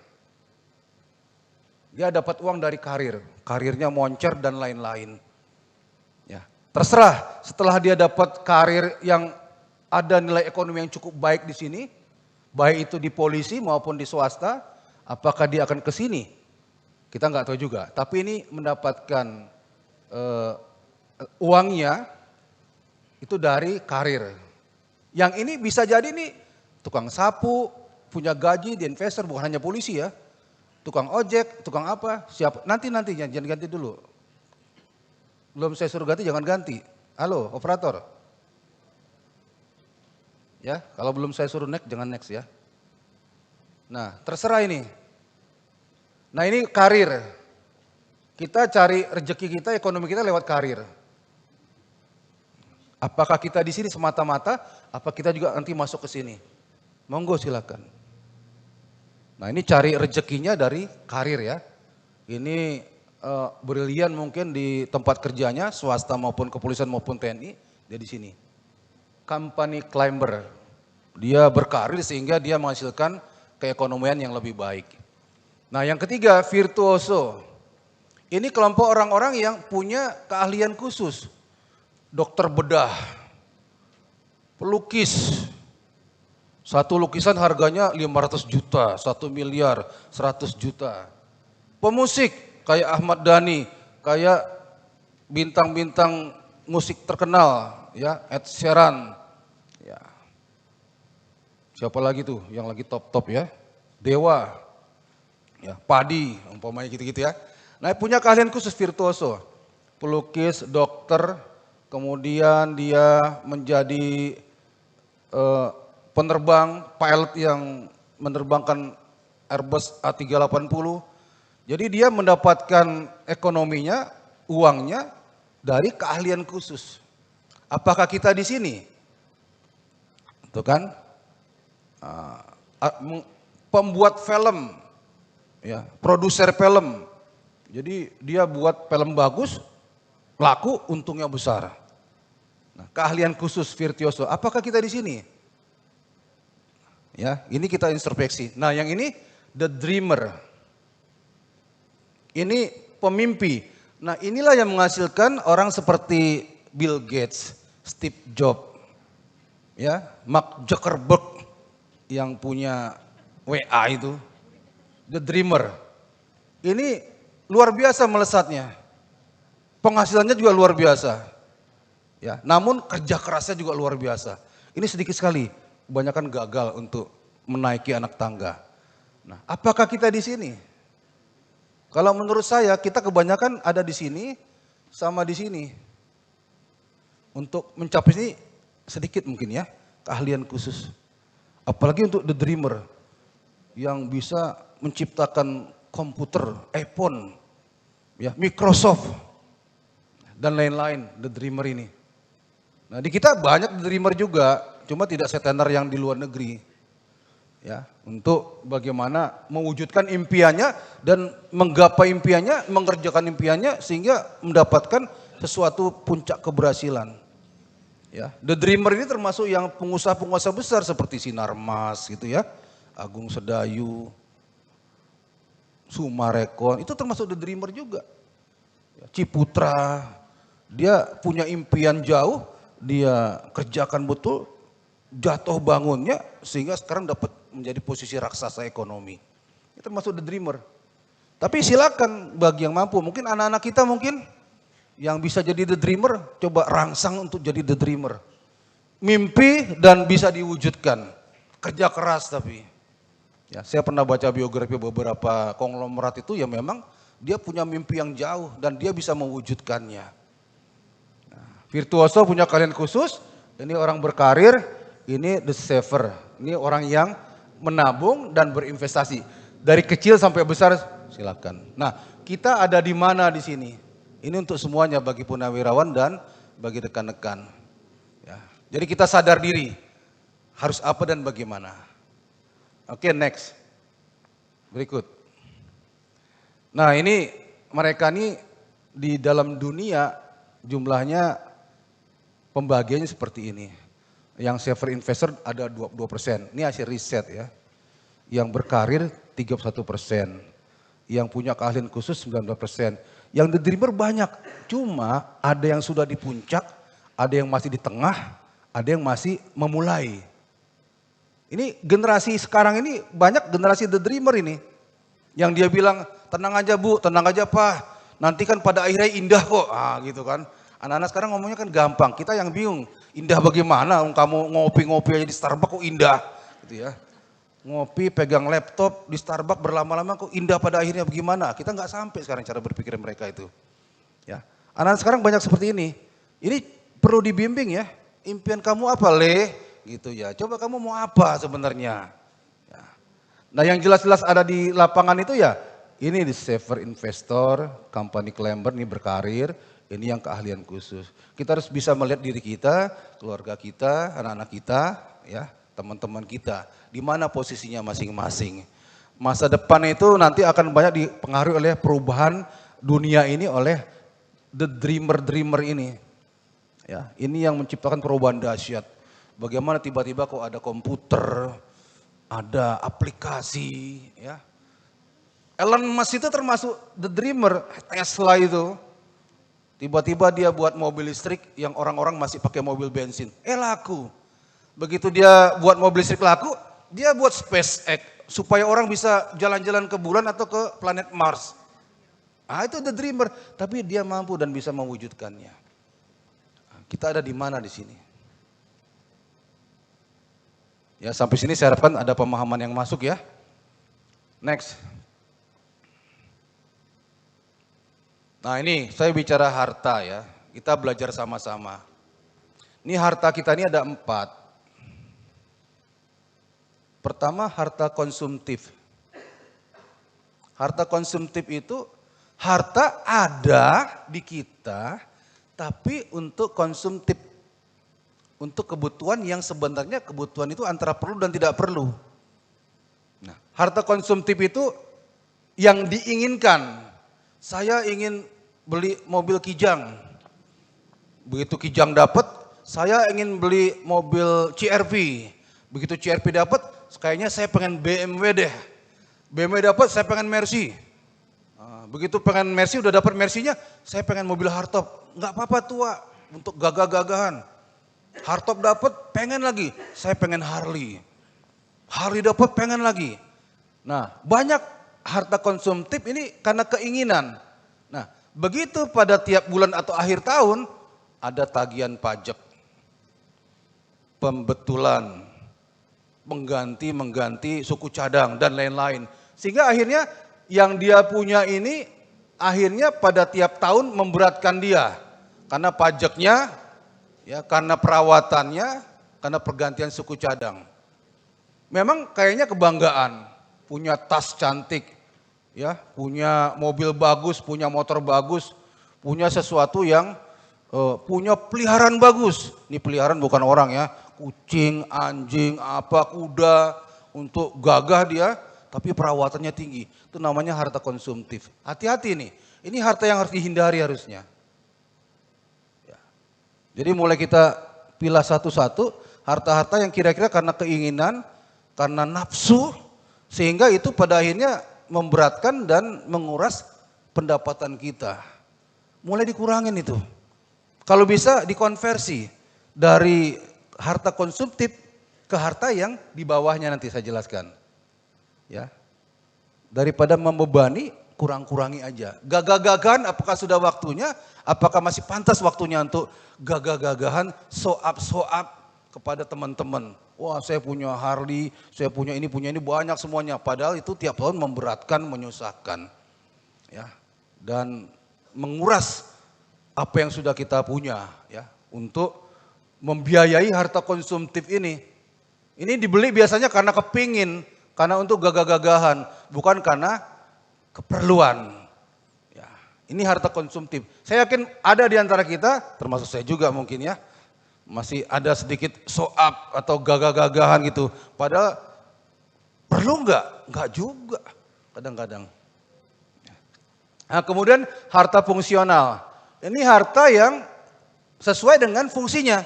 [SPEAKER 6] Dia dapat uang dari karir. Karirnya moncer dan lain-lain. Ya, terserah setelah dia dapat karir yang ada nilai ekonomi yang cukup baik di sini, baik itu di polisi maupun di swasta, apakah dia akan ke sini? Kita nggak tahu juga. Tapi ini mendapatkan uangnya itu dari karir. Yang ini bisa jadi nih tukang sapu, punya gaji di investor, bukan hanya polisi ya. Tukang ojek, tukang apa, siapa, nanti jangan ganti dulu. Belum saya suruh ganti, jangan ganti. Halo, operator. Ya, kalau belum saya suruh next, jangan next ya. Nah, terserah ini. Nah ini karir. Kita cari rezeki kita, ekonomi kita lewat karir. Apakah kita di sini semata-mata, apa kita juga nanti masuk ke sini? Monggo silakan. Nah ini cari rezekinya dari karir ya. Ini brilian mungkin di tempat kerjanya, swasta maupun kepolisian maupun TNI, dia di sini. Company climber, dia berkarir sehingga dia menghasilkan keekonomian yang lebih baik. Nah yang ketiga, virtuoso. Ini kelompok orang-orang yang punya keahlian khusus. Dokter bedah, pelukis. Satu lukisan harganya 500 juta, 1 miliar, 100 juta. Pemusik kayak Ahmad Dhani, kayak bintang-bintang musik terkenal, ya Ed Sheeran. Ya. Siapa lagi tuh yang lagi top-top ya? Dewa. Ya, Padi, umpamanya gitu-gitu ya. Nah, punya keahlian khusus virtuoso. Pelukis, dokter, kemudian dia menjadi penerbang, pilot yang menerbangkan Airbus A380. Jadi dia mendapatkan ekonominya, uangnya dari keahlian khusus. Apakah kita di sini? Itu kan? Pembuat film, ya, produser film. Jadi dia buat film bagus, laku, untungnya besar. Nah, keahlian khusus virtuoso. Apakah kita di sini? Ya, ini kita introspeksi. Nah, yang ini the dreamer. Ini pemimpi. Nah, inilah yang menghasilkan orang seperti Bill Gates, Steve Jobs, ya, Mark Zuckerberg yang punya WA itu, the dreamer. Ini luar biasa melesatnya. Penghasilannya juga luar biasa. Ya, namun kerja kerasnya juga luar biasa. Ini sedikit sekali, kebanyakan gagal untuk menaiki anak tangga. Nah, apakah kita di sini? Kalau menurut saya, kita kebanyakan ada di sini sama di sini. Untuk mencapai ini sedikit mungkin ya, keahlian khusus. Apalagi untuk the dreamer yang bisa menciptakan komputer, iPhone, ya, Microsoft dan lain-lain, the dreamer ini. Nah, di kita banyak the dreamer juga, cuma tidak setenar yang di luar negeri. Ya, untuk bagaimana mewujudkan impiannya dan menggapai impiannya, mengerjakan impiannya sehingga mendapatkan sesuatu puncak keberhasilan. Ya, the dreamer ini termasuk yang pengusaha-pengusaha besar seperti Sinarmas gitu ya, Agung Sedayu, Sumarekon, itu termasuk the dreamer juga. Ciputra, dia punya impian jauh, dia kerjakan betul, jatuh bangunnya sehingga sekarang dapat menjadi posisi raksasa ekonomi. Itu termasuk the dreamer. Tapi silakan bagi yang mampu, mungkin anak-anak kita mungkin yang bisa jadi the dreamer, coba rangsang untuk jadi the dreamer. Mimpi dan bisa diwujudkan. Kerja keras tapi. Ya, saya pernah baca biografi beberapa konglomerat itu ya memang dia punya mimpi yang jauh dan dia bisa mewujudkannya. Nah, virtuoso punya keahlian khusus, ini orang berkarir, ini the saver, ini orang yang menabung dan berinvestasi. Dari kecil sampai besar silakan. Nah, kita ada di mana di sini? Ini untuk semuanya bagi purnawirawan dan bagi rekan-rekan. Ya. Jadi kita sadar diri, harus apa dan bagaimana. Oke, next. Berikut. Nah, ini mereka ini di dalam dunia jumlahnya pembagiannya seperti ini. Yang saver investor ada 22%. Ini hasil riset ya. Yang berkarir 31%. Yang punya keahlian khusus 19%. Yang the dreamer banyak. Cuma ada yang sudah di puncak, ada yang masih di tengah, ada yang masih memulai. Ini generasi sekarang ini banyak generasi the dreamer ini. Yang dia bilang, tenang aja Bu, tenang aja Pak. Nanti kan pada akhirnya indah kok. Ah gitu kan. Anak-anak sekarang ngomongnya kan gampang. Kita yang bingung. Indah bagaimana? Kamu ngopi-ngopi aja di Starbucks kok indah, gitu ya. Ngopi, pegang laptop di Starbucks berlama-lama kok indah pada akhirnya bagaimana? Kita nggak sampai sekarang cara berpikir mereka itu. Ya, anak sekarang banyak seperti ini. Ini perlu dibimbing ya. Impian kamu apa Le? Gitu ya. Coba kamu mau apa sebenarnya? Ya. Nah yang jelas-jelas ada di lapangan itu ya. Ini di saver investor, company climber ini berkarir. Ini yang keahlian khusus. Kita harus bisa melihat diri kita, keluarga kita, anak-anak kita, ya, teman-teman kita. Di mana posisinya masing-masing. Masa depan itu nanti akan banyak dipengaruhi oleh perubahan dunia ini oleh the dreamer ini. Ya, ini yang menciptakan perubahan dahsyat. Bagaimana tiba-tiba kok ada komputer, ada aplikasi, ya. Elon Musk itu termasuk the dreamer, Tesla itu. Tiba-tiba dia buat mobil listrik yang orang-orang masih pakai mobil bensin. Laku. Begitu dia buat mobil listrik laku, dia buat SpaceX supaya orang bisa jalan-jalan ke bulan atau ke planet Mars. Itu the dreamer, tapi dia mampu dan bisa mewujudkannya. Kita ada di mana di sini? Ya, sampai sini saya harapkan ada pemahaman yang masuk ya. Next. Nah, ini saya bicara harta ya. Kita belajar sama-sama. Ini harta kita ini ada 4. Pertama, harta konsumtif. Harta konsumtif itu harta ada di kita, tapi untuk konsumtif. Untuk kebutuhan yang sebenarnya kebutuhan itu antara perlu dan tidak perlu. Nah, harta konsumtif itu yang diinginkan. Saya ingin beli mobil Kijang. Begitu Kijang dapat, saya ingin beli mobil CR-V. Begitu CR-V dapat, kayaknya saya pengen BMW deh. BMW dapat, saya pengen Mercy. Begitu pengen Mercy, udah dapat Mercy-nya, saya pengen mobil hardtop. Enggak apa-apa tua, untuk gagah-gagahan. Hardtop dapat, pengen lagi, saya pengen Harley. Harley dapat, pengen lagi. Nah, banyak harta konsumtif ini karena keinginan. Nah, begitu pada tiap bulan atau akhir tahun, ada tagihan pajak, pembetulan, mengganti suku cadang dan lain-lain. Sehingga akhirnya yang dia punya ini akhirnya pada tiap tahun memberatkan dia. Karena pajaknya, ya, karena perawatannya, karena pergantian suku cadang. Memang kayaknya kebanggaan, punya tas cantik, ya, punya mobil bagus, punya motor bagus, punya sesuatu yang punya peliharaan bagus. Ini peliharaan bukan orang ya, kucing, anjing, apa, kuda, untuk gagah dia, tapi perawatannya tinggi. Itu namanya harta konsumtif. Hati-hati nih, ini harta yang harus dihindari harusnya. Jadi mulai kita pilah satu-satu, harta-harta yang kira-kira karena keinginan, karena nafsu, sehingga itu pada akhirnya memberatkan dan menguras pendapatan kita. Mulai dikurangin itu. Kalau bisa dikonversi dari harta konsumtif ke harta yang di bawahnya, nanti saya jelaskan. Ya. Daripada membebani, kurang-kurangi aja. Gagah-gagahan apakah sudah waktunya, apakah masih pantas waktunya untuk gagah-gagahan, soap kepada teman-teman. Wah, saya punya Harley, saya punya ini banyak semuanya. Padahal itu tiap tahun memberatkan, menyusahkan. Ya. Dan menguras apa yang sudah kita punya ya, untuk membiayai harta konsumtif ini. Ini dibeli biasanya karena kepingin, karena untuk gagah-gagahan, bukan karena keperluan. Ya, ini harta konsumtif. Saya yakin ada di antara kita, termasuk saya juga mungkin ya, masih ada sedikit soap atau gagah-gagahan gitu. Padahal perlu enggak? Enggak juga kadang-kadang. Nah, kemudian harta fungsional. Ini harta yang sesuai dengan fungsinya.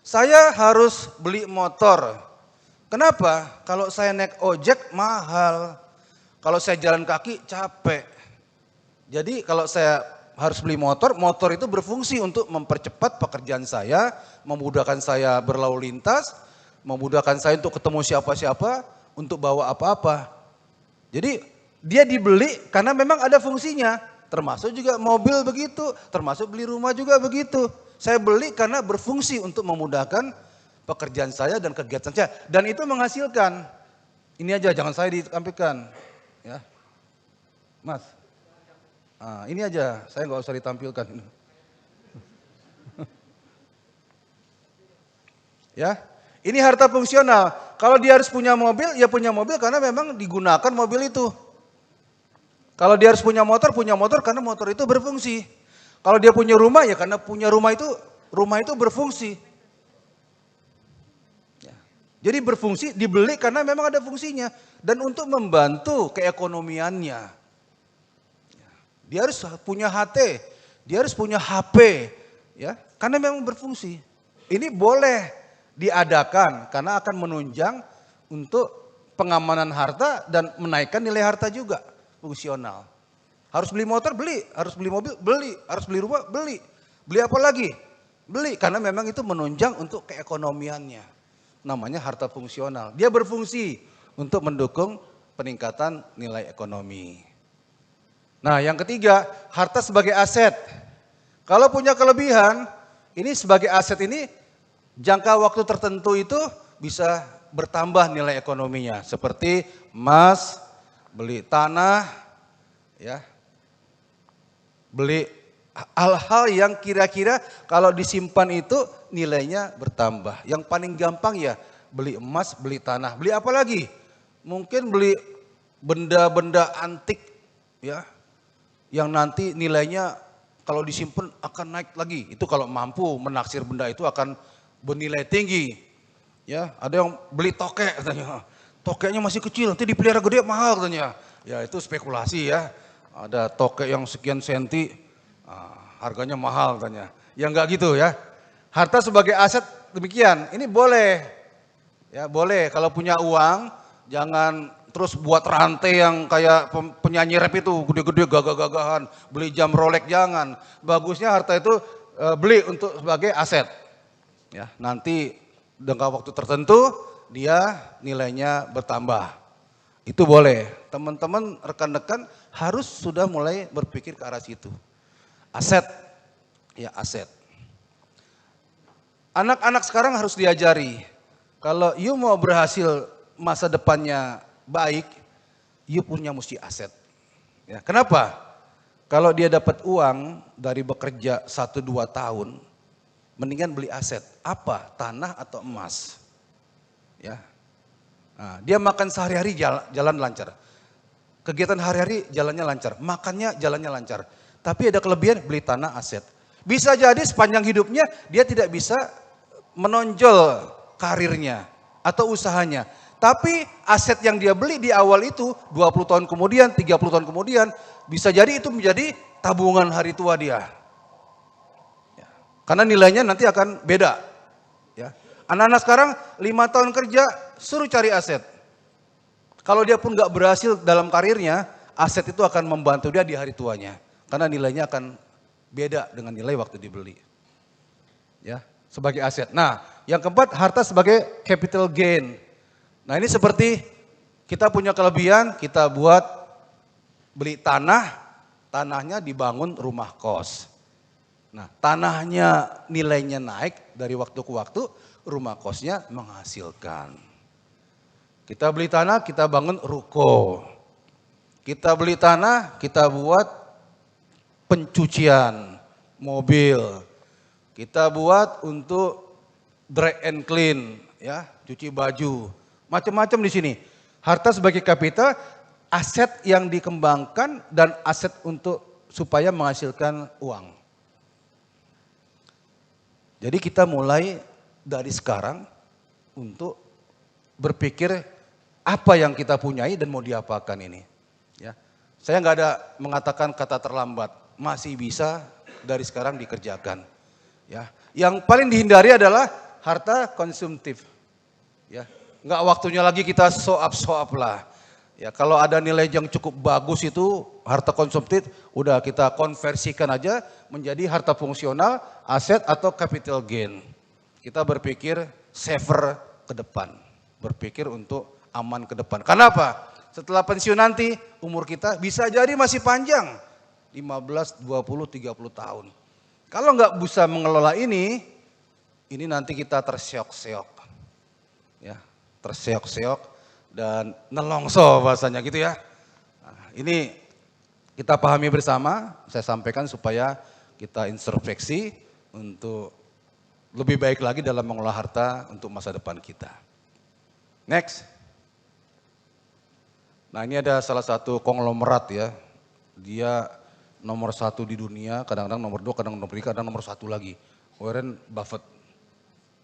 [SPEAKER 6] Saya harus beli motor. Kenapa? Kalau saya naik ojek mahal. Kalau saya jalan kaki capek. Jadi kalau saya harus beli motor, motor itu berfungsi untuk mempercepat pekerjaan saya, memudahkan saya berlalu lintas, memudahkan saya untuk ketemu siapa-siapa, untuk bawa apa-apa. Jadi dia dibeli karena memang ada fungsinya. Termasuk juga mobil begitu, termasuk beli rumah juga begitu. Saya beli karena berfungsi untuk memudahkan pekerjaan saya dan kegiatan saya. Dan itu menghasilkan. Ini aja, jangan saya ditampilkan. Ya, Mas. Nah, ini aja, saya nggak usah ditampilkan. Ya, ini harta fungsional. Kalau dia harus punya mobil, ya punya mobil karena memang digunakan mobil itu. Kalau dia harus punya motor karena motor itu berfungsi. Kalau dia punya rumah, ya karena punya rumah itu berfungsi. Ya. Jadi berfungsi, dibeli karena memang ada fungsinya. Dan untuk membantu keekonomiannya. Dia harus punya HT, dia harus punya HP. Ya, karena memang berfungsi. Ini boleh diadakan karena akan menunjang untuk pengamanan harta dan menaikkan nilai harta juga. Fungsional. Harus beli motor, beli. Harus beli mobil, beli. Harus beli rumah, beli. Beli apa lagi? Beli, karena memang itu menunjang untuk keekonomiannya. Namanya harta fungsional. Dia berfungsi untuk mendukung peningkatan nilai ekonomi. Nah, yang ketiga, harta sebagai aset. Kalau punya kelebihan, ini sebagai aset ini jangka waktu tertentu itu bisa bertambah nilai ekonominya. Seperti emas, beli tanah, ya, beli hal-hal yang kira-kira kalau disimpan itu nilainya bertambah. Yang paling gampang ya beli emas, beli tanah, beli apa lagi? Mungkin beli benda-benda antik ya, yang nanti nilainya kalau disimpan akan naik lagi. Itu kalau mampu menaksir benda itu akan bernilai tinggi. Ya, ada yang beli tokek katanya. Tokeknya masih kecil, nanti dipelihara gede mahal katanya. Ya itu spekulasi ya. Ada tokek yang sekian senti, harganya mahal katanya. Ya enggak gitu ya. Harta sebagai aset demikian, ini boleh. Ya boleh, kalau punya uang jangan terus buat rantai yang kayak penyanyi rap itu, gede-gede gagah-gagahan. Beli jam Rolex jangan. Bagusnya harta itu beli untuk sebagai aset. Ya, nanti jangka waktu tertentu dia nilainya bertambah. Itu boleh. Teman-teman, rekan-rekan harus sudah mulai berpikir ke arah situ. Aset, ya aset. Anak-anak sekarang harus diajari. Kalau you mau berhasil masa depannya baik, you punya mesti aset. Ya, kenapa? Kalau dia dapat uang dari bekerja 1-2 tahun, mendingan beli aset. Apa? Tanah atau emas. Ya. Nah, dia makan sehari-hari jalan lancar. Kegiatan hari-hari jalannya lancar. Makannya jalannya lancar. Tapi ada kelebihan beli tanah aset. Bisa jadi sepanjang hidupnya dia tidak bisa menonjol karirnya atau usahanya. Tapi aset yang dia beli di awal itu 20 tahun kemudian, 30 tahun kemudian bisa jadi itu menjadi tabungan hari tua dia. Ya. Karena nilainya nanti akan beda. Ya. Anak-anak sekarang 5 tahun kerja suruh cari aset. Kalau dia pun gak berhasil dalam karirnya, aset itu akan membantu dia di hari tuanya. Karena nilainya akan beda dengan nilai waktu dibeli. Ya, sebagai aset. Nah, yang keempat harta sebagai capital gain. Nah ini seperti kita punya kelebihan, kita buat beli tanah, tanahnya dibangun rumah kos. Nah tanahnya nilainya naik dari waktu ke waktu, rumah kosnya menghasilkan. Kita beli tanah, kita bangun ruko. Kita beli tanah, kita buat pencucian mobil. Kita buat untuk dry and clean, ya, cuci baju. Macam-macam di sini. Harta sebagai kapital, aset yang dikembangkan dan aset untuk supaya menghasilkan uang. Jadi kita mulai dari sekarang untuk berpikir apa yang kita punyai dan mau diapakan ini. Ya, saya nggak ada mengatakan kata terlambat, masih bisa dari sekarang dikerjakan. Ya, yang paling dihindari adalah harta konsumtif. Ya, nggak waktunya lagi kita show up lah. Ya, kalau ada nilai yang cukup bagus itu harta konsumtif, udah kita konversikan aja menjadi harta fungsional, aset atau capital gain. Kita berpikir saver ke depan, berpikir untuk aman ke depan. Kenapa? Setelah pensiun nanti umur kita bisa jadi masih panjang, 15, 20, 30 tahun. Kalau nggak bisa mengelola ini nanti kita terseok-seok. Ya, terseok-seok dan nelongso bahasanya gitu ya. Nah, ini kita pahami bersama, saya sampaikan supaya kita introspeksi untuk lebih baik lagi dalam mengelola harta untuk masa depan kita. Next. Nah ini ada salah satu konglomerat ya, dia nomor 1 di dunia, kadang-kadang nomor 2, kadang nomor 3, kadang nomor 1 lagi. Warren Buffett.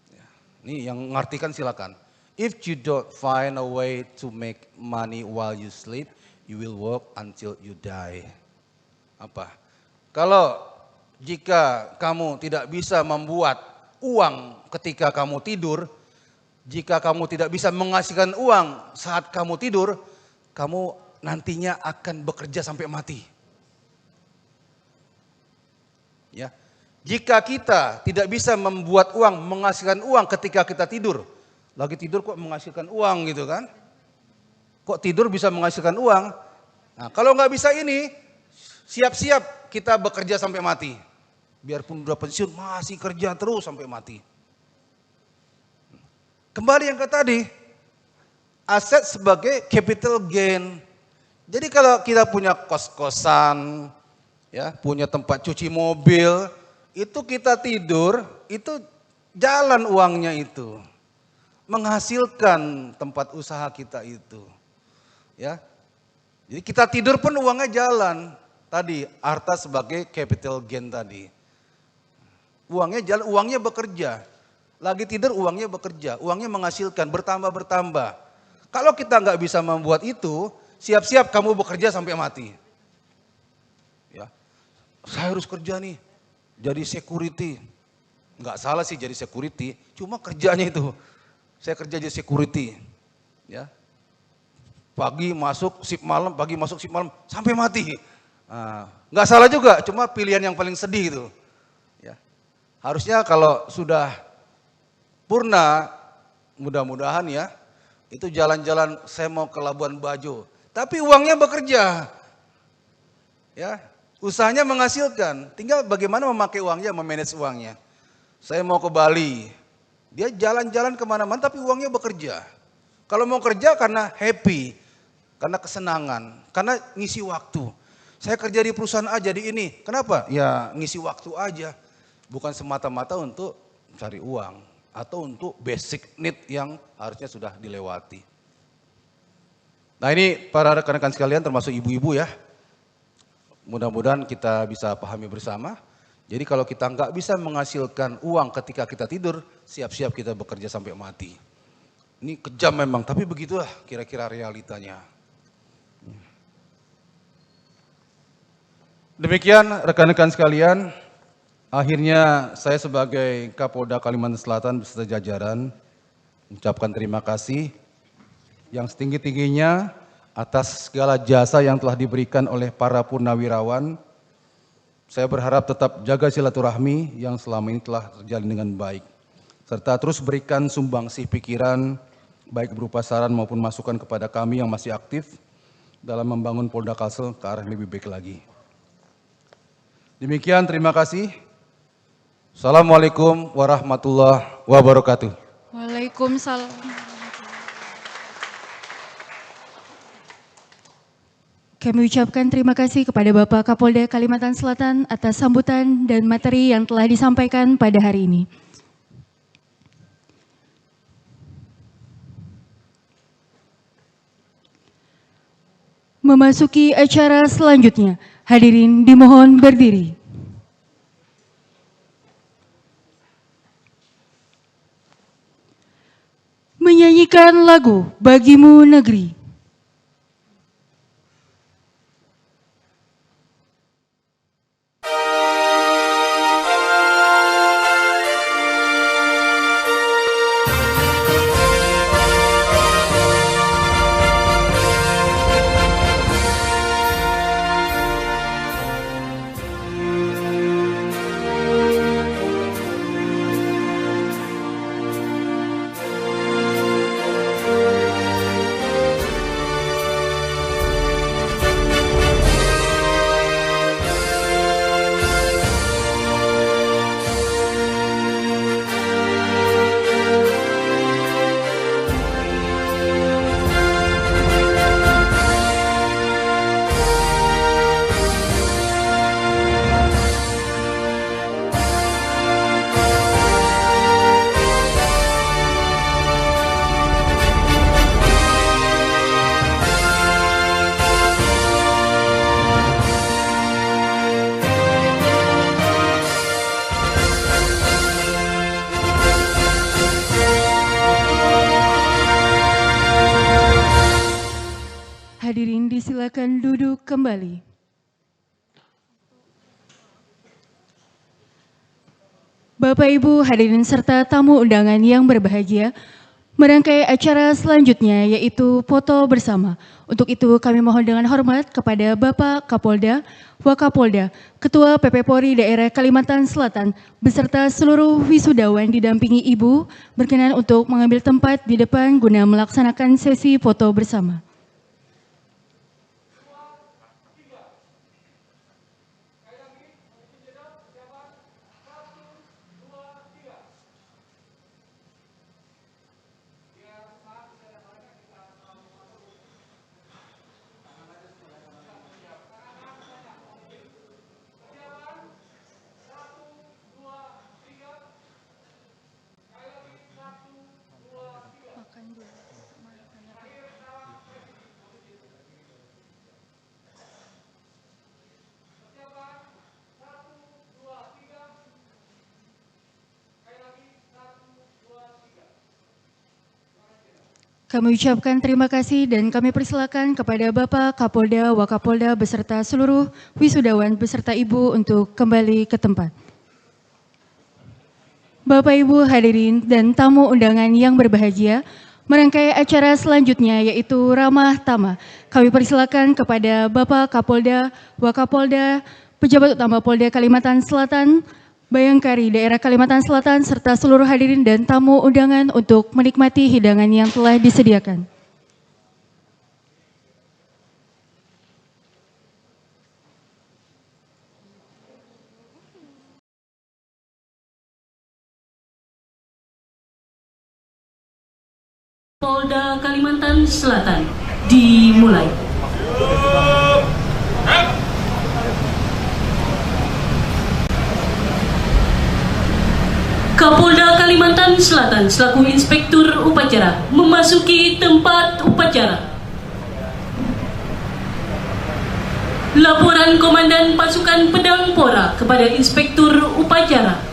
[SPEAKER 6] Ya. Ini yang mengartikan silakan. If you don't find a way to make money while you sleep, you will work until you die. Apa? Kalau jika kamu tidak bisa membuat uang ketika kamu tidur, jika kamu tidak bisa menghasilkan uang saat kamu tidur, kamu nantinya akan bekerja sampai mati. Ya. Jika kita tidak bisa membuat uang, menghasilkan uang ketika kita tidur, lagi tidur kok menghasilkan uang gitu kan? Kok tidur bisa menghasilkan uang? Nah, kalau nggak bisa ini, siap-siap kita bekerja sampai mati. Biarpun udah pensiun masih kerja terus sampai mati. Kembali yang ke tadi, aset sebagai capital gain. Jadi kalau kita punya kos-kosan, ya, punya tempat cuci mobil, itu kita tidur, itu jalan uangnya itu. Menghasilkan tempat usaha kita itu. Ya. Jadi kita tidur pun uangnya jalan. Tadi harta sebagai capital gain tadi. Uangnya jalan, uangnya bekerja. Lagi tidur uangnya bekerja, uangnya menghasilkan, bertambah. Kalau kita nggak bisa membuat itu, siap-siap kamu bekerja sampai mati. Ya. Saya harus kerja nih, jadi security. Nggak salah sih jadi security, cuma kerjanya itu. Saya kerja jadi security, ya. Pagi masuk shift malam, sampai mati. Nah, nggak salah juga, cuma pilihan yang paling sedih itu. Ya. Harusnya kalau sudah purna, mudah-mudahan ya, itu jalan-jalan saya mau ke Labuan Bajo. Tapi uangnya bekerja, ya, usahanya menghasilkan. Tinggal bagaimana memakai uangnya, memanage uangnya. Saya mau ke Bali, dia jalan-jalan kemana-mana tapi uangnya bekerja. Kalau mau kerja karena happy, karena kesenangan, karena ngisi waktu. Saya kerja di perusahaan aja di ini, kenapa? Ya ngisi waktu aja, bukan semata-mata untuk cari uang atau untuk basic need yang harusnya sudah dilewati. Nah ini para rekan-rekan sekalian termasuk ibu-ibu ya, mudah-mudahan kita bisa pahami bersama. Jadi kalau kita nggak bisa menghasilkan uang ketika kita tidur, siap-siap kita bekerja sampai mati. Ini kejam memang, tapi begitulah kira-kira realitanya. Demikian rekan-rekan sekalian, akhirnya saya sebagai Kapolda Kalimantan Selatan beserta jajaran mengucapkan terima kasih yang setinggi-tingginya atas segala jasa yang telah diberikan oleh para purnawirawan. Saya berharap tetap jaga silaturahmi yang selama ini telah terjalin dengan baik. Serta terus berikan sumbangsih pikiran, baik berupa saran maupun masukan kepada kami yang masih aktif dalam membangun Polda Kalsel ke arah yang lebih baik lagi. Demikian, terima kasih. Assalamualaikum warahmatullahi wabarakatuh.
[SPEAKER 1] Waalaikumsalam. Kami ucapkan terima kasih kepada Bapak Kapolda Kalimantan Selatan atas sambutan dan materi yang telah disampaikan pada hari ini. Memasuki acara selanjutnya, hadirin dimohon berdiri. Menyanyikan lagu Bagimu Negeri. duduk kembali. Bapak, Ibu, hadirin serta tamu undangan yang berbahagia, merangkai acara selanjutnya yaitu foto bersama. Untuk itu kami mohon dengan hormat kepada Bapak Kapolda, Wakapolda, Ketua PP Polri Daerah Kalimantan Selatan, beserta seluruh wisudawan didampingi Ibu, berkenan untuk mengambil tempat di depan guna melaksanakan sesi foto bersama. Kami ucapkan terima kasih dan kami persilakan kepada Bapak Kapolda, Wakapolda beserta seluruh wisudawan beserta Ibu untuk kembali ke tempat. Bapak, Ibu, hadirin dan tamu undangan yang berbahagia, merangkai acara selanjutnya yaitu ramah tamah. Kami persilakan kepada Bapak Kapolda, Wakapolda, Pejabat Utama Polda Kalimantan Selatan, Bayangkari Daerah Kalimantan Selatan, serta seluruh hadirin dan tamu undangan untuk menikmati hidangan yang telah disediakan.
[SPEAKER 7] Polda Kalimantan Selatan dimulai. Kapolda Kalimantan Selatan selaku Inspektur Upacara memasuki tempat upacara. Laporan Komandan Pasukan Pedang Pora kepada Inspektur Upacara.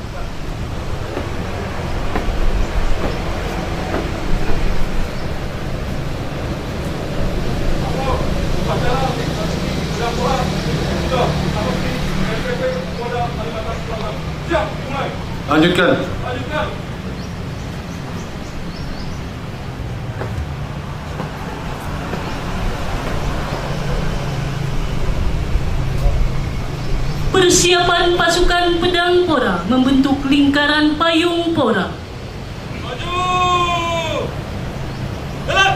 [SPEAKER 8] Lanjutkan.
[SPEAKER 7] Persiapan pasukan pedang Pora membentuk lingkaran payung Pora.
[SPEAKER 8] Maju. Jalan.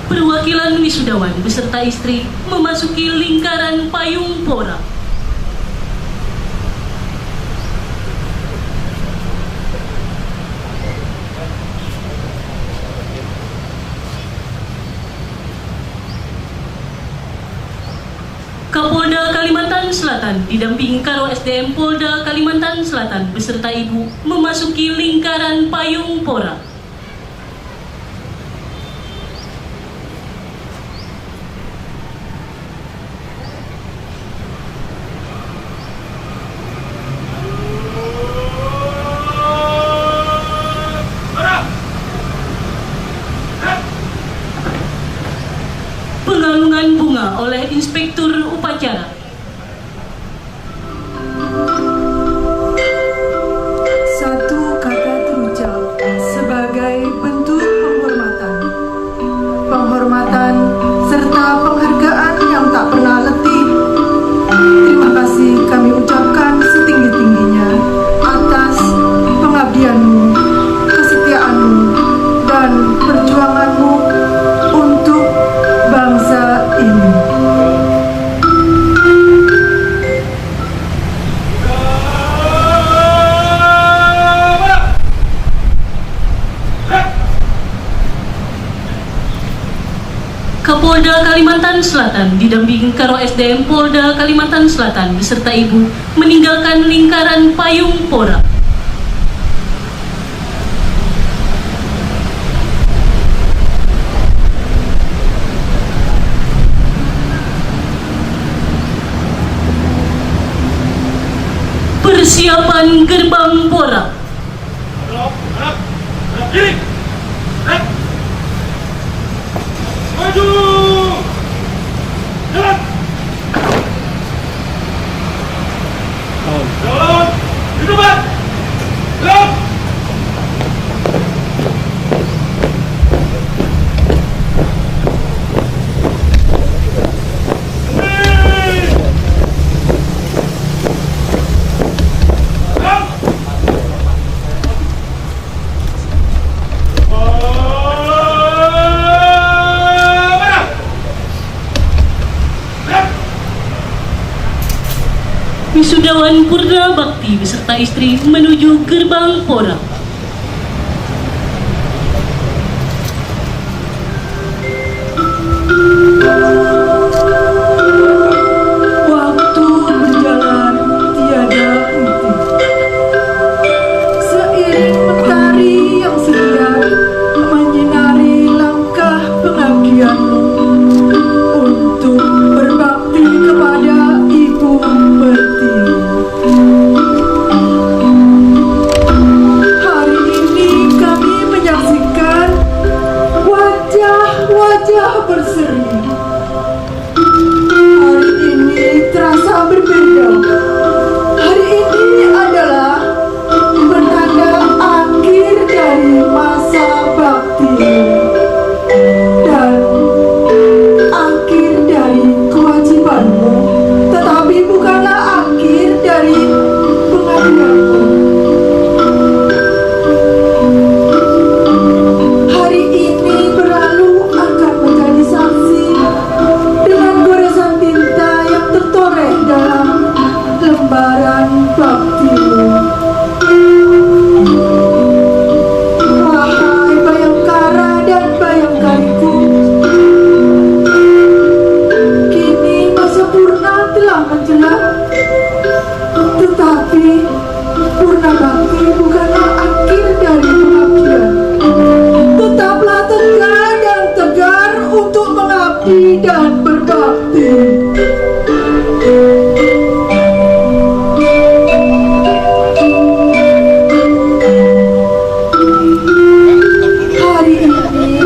[SPEAKER 7] Perwakilan wisudawan beserta istri memasuki lingkaran payung Pora. Kapolda Kalimantan Selatan didampingi Karo SDM Polda Kalimantan Selatan beserta Ibu memasuki lingkaran payung Pora. Pengalungan bunga oleh Inspektur Upacara.
[SPEAKER 9] Satu kata terucap sebagai
[SPEAKER 7] Polda Kalimantan Selatan didampingi Karo SDM Polda Kalimantan Selatan beserta Ibu meninggalkan lingkaran payung pora. Persiapan gerbang pora.
[SPEAKER 8] Kiri. Maju. Jalan. Jalan. Di depan. Jalan.
[SPEAKER 7] Wisudawan Purna Bakti beserta istri menuju gerbang pora.
[SPEAKER 9] Waktu berjalan tiada henti. Seiring mentari yang segar menyinari langkah pengabdianmu untuk berbakti kepada Ibu Pertiwi. Hari ini kami menyaksikan wajah-wajah berseri. Hari ini terasa berbeda. Hari ini adalah penanda akhir dari masa bakti dan akhir dari kewajibanmu, tetapi bukanlah akhir dari pengabdianmu. Hari ini berlalu akan menjadi saksi dengan goresan tinta yang tertoreh dalam lembaran baktimu. Wahai Bayangkara dan Bayangkariku, kini masa purna telah menjelang, tetapi purna bakti bukanlah akhir dari pengabdian. Tetaplah tegar dan tegar untuk mengabdi dan berbakti. Hari ini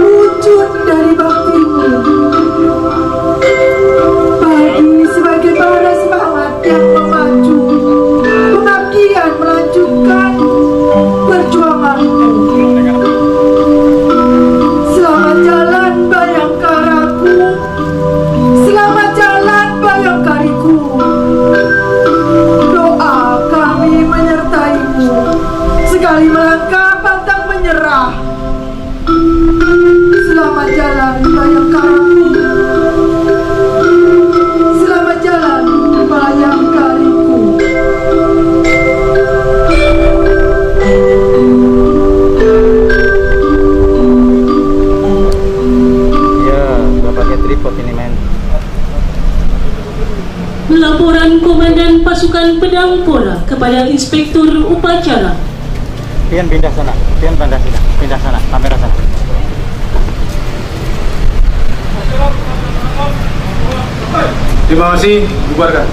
[SPEAKER 9] wujud dari baktimu bagi sebagaimana semangat yang memacu pengabdian melanjutkan perjuanganmu. Selamat jalan Bayangkaraku, selamat jalan Bayangkariku. Doa kami menyertaimu, sekali melangkah pantang menyerah. Selamat jalan Bayangkaraku, selamat jalan Bayangkariku.
[SPEAKER 10] Ya, udah pakai tripod ini men.
[SPEAKER 7] Laporan Komandan Pasukan Pedang Pora kepada Inspektur Upacara.
[SPEAKER 10] Pian pindah sana, Pian pindah sana, kamera sana.
[SPEAKER 8] Terima kasih, bubarkan.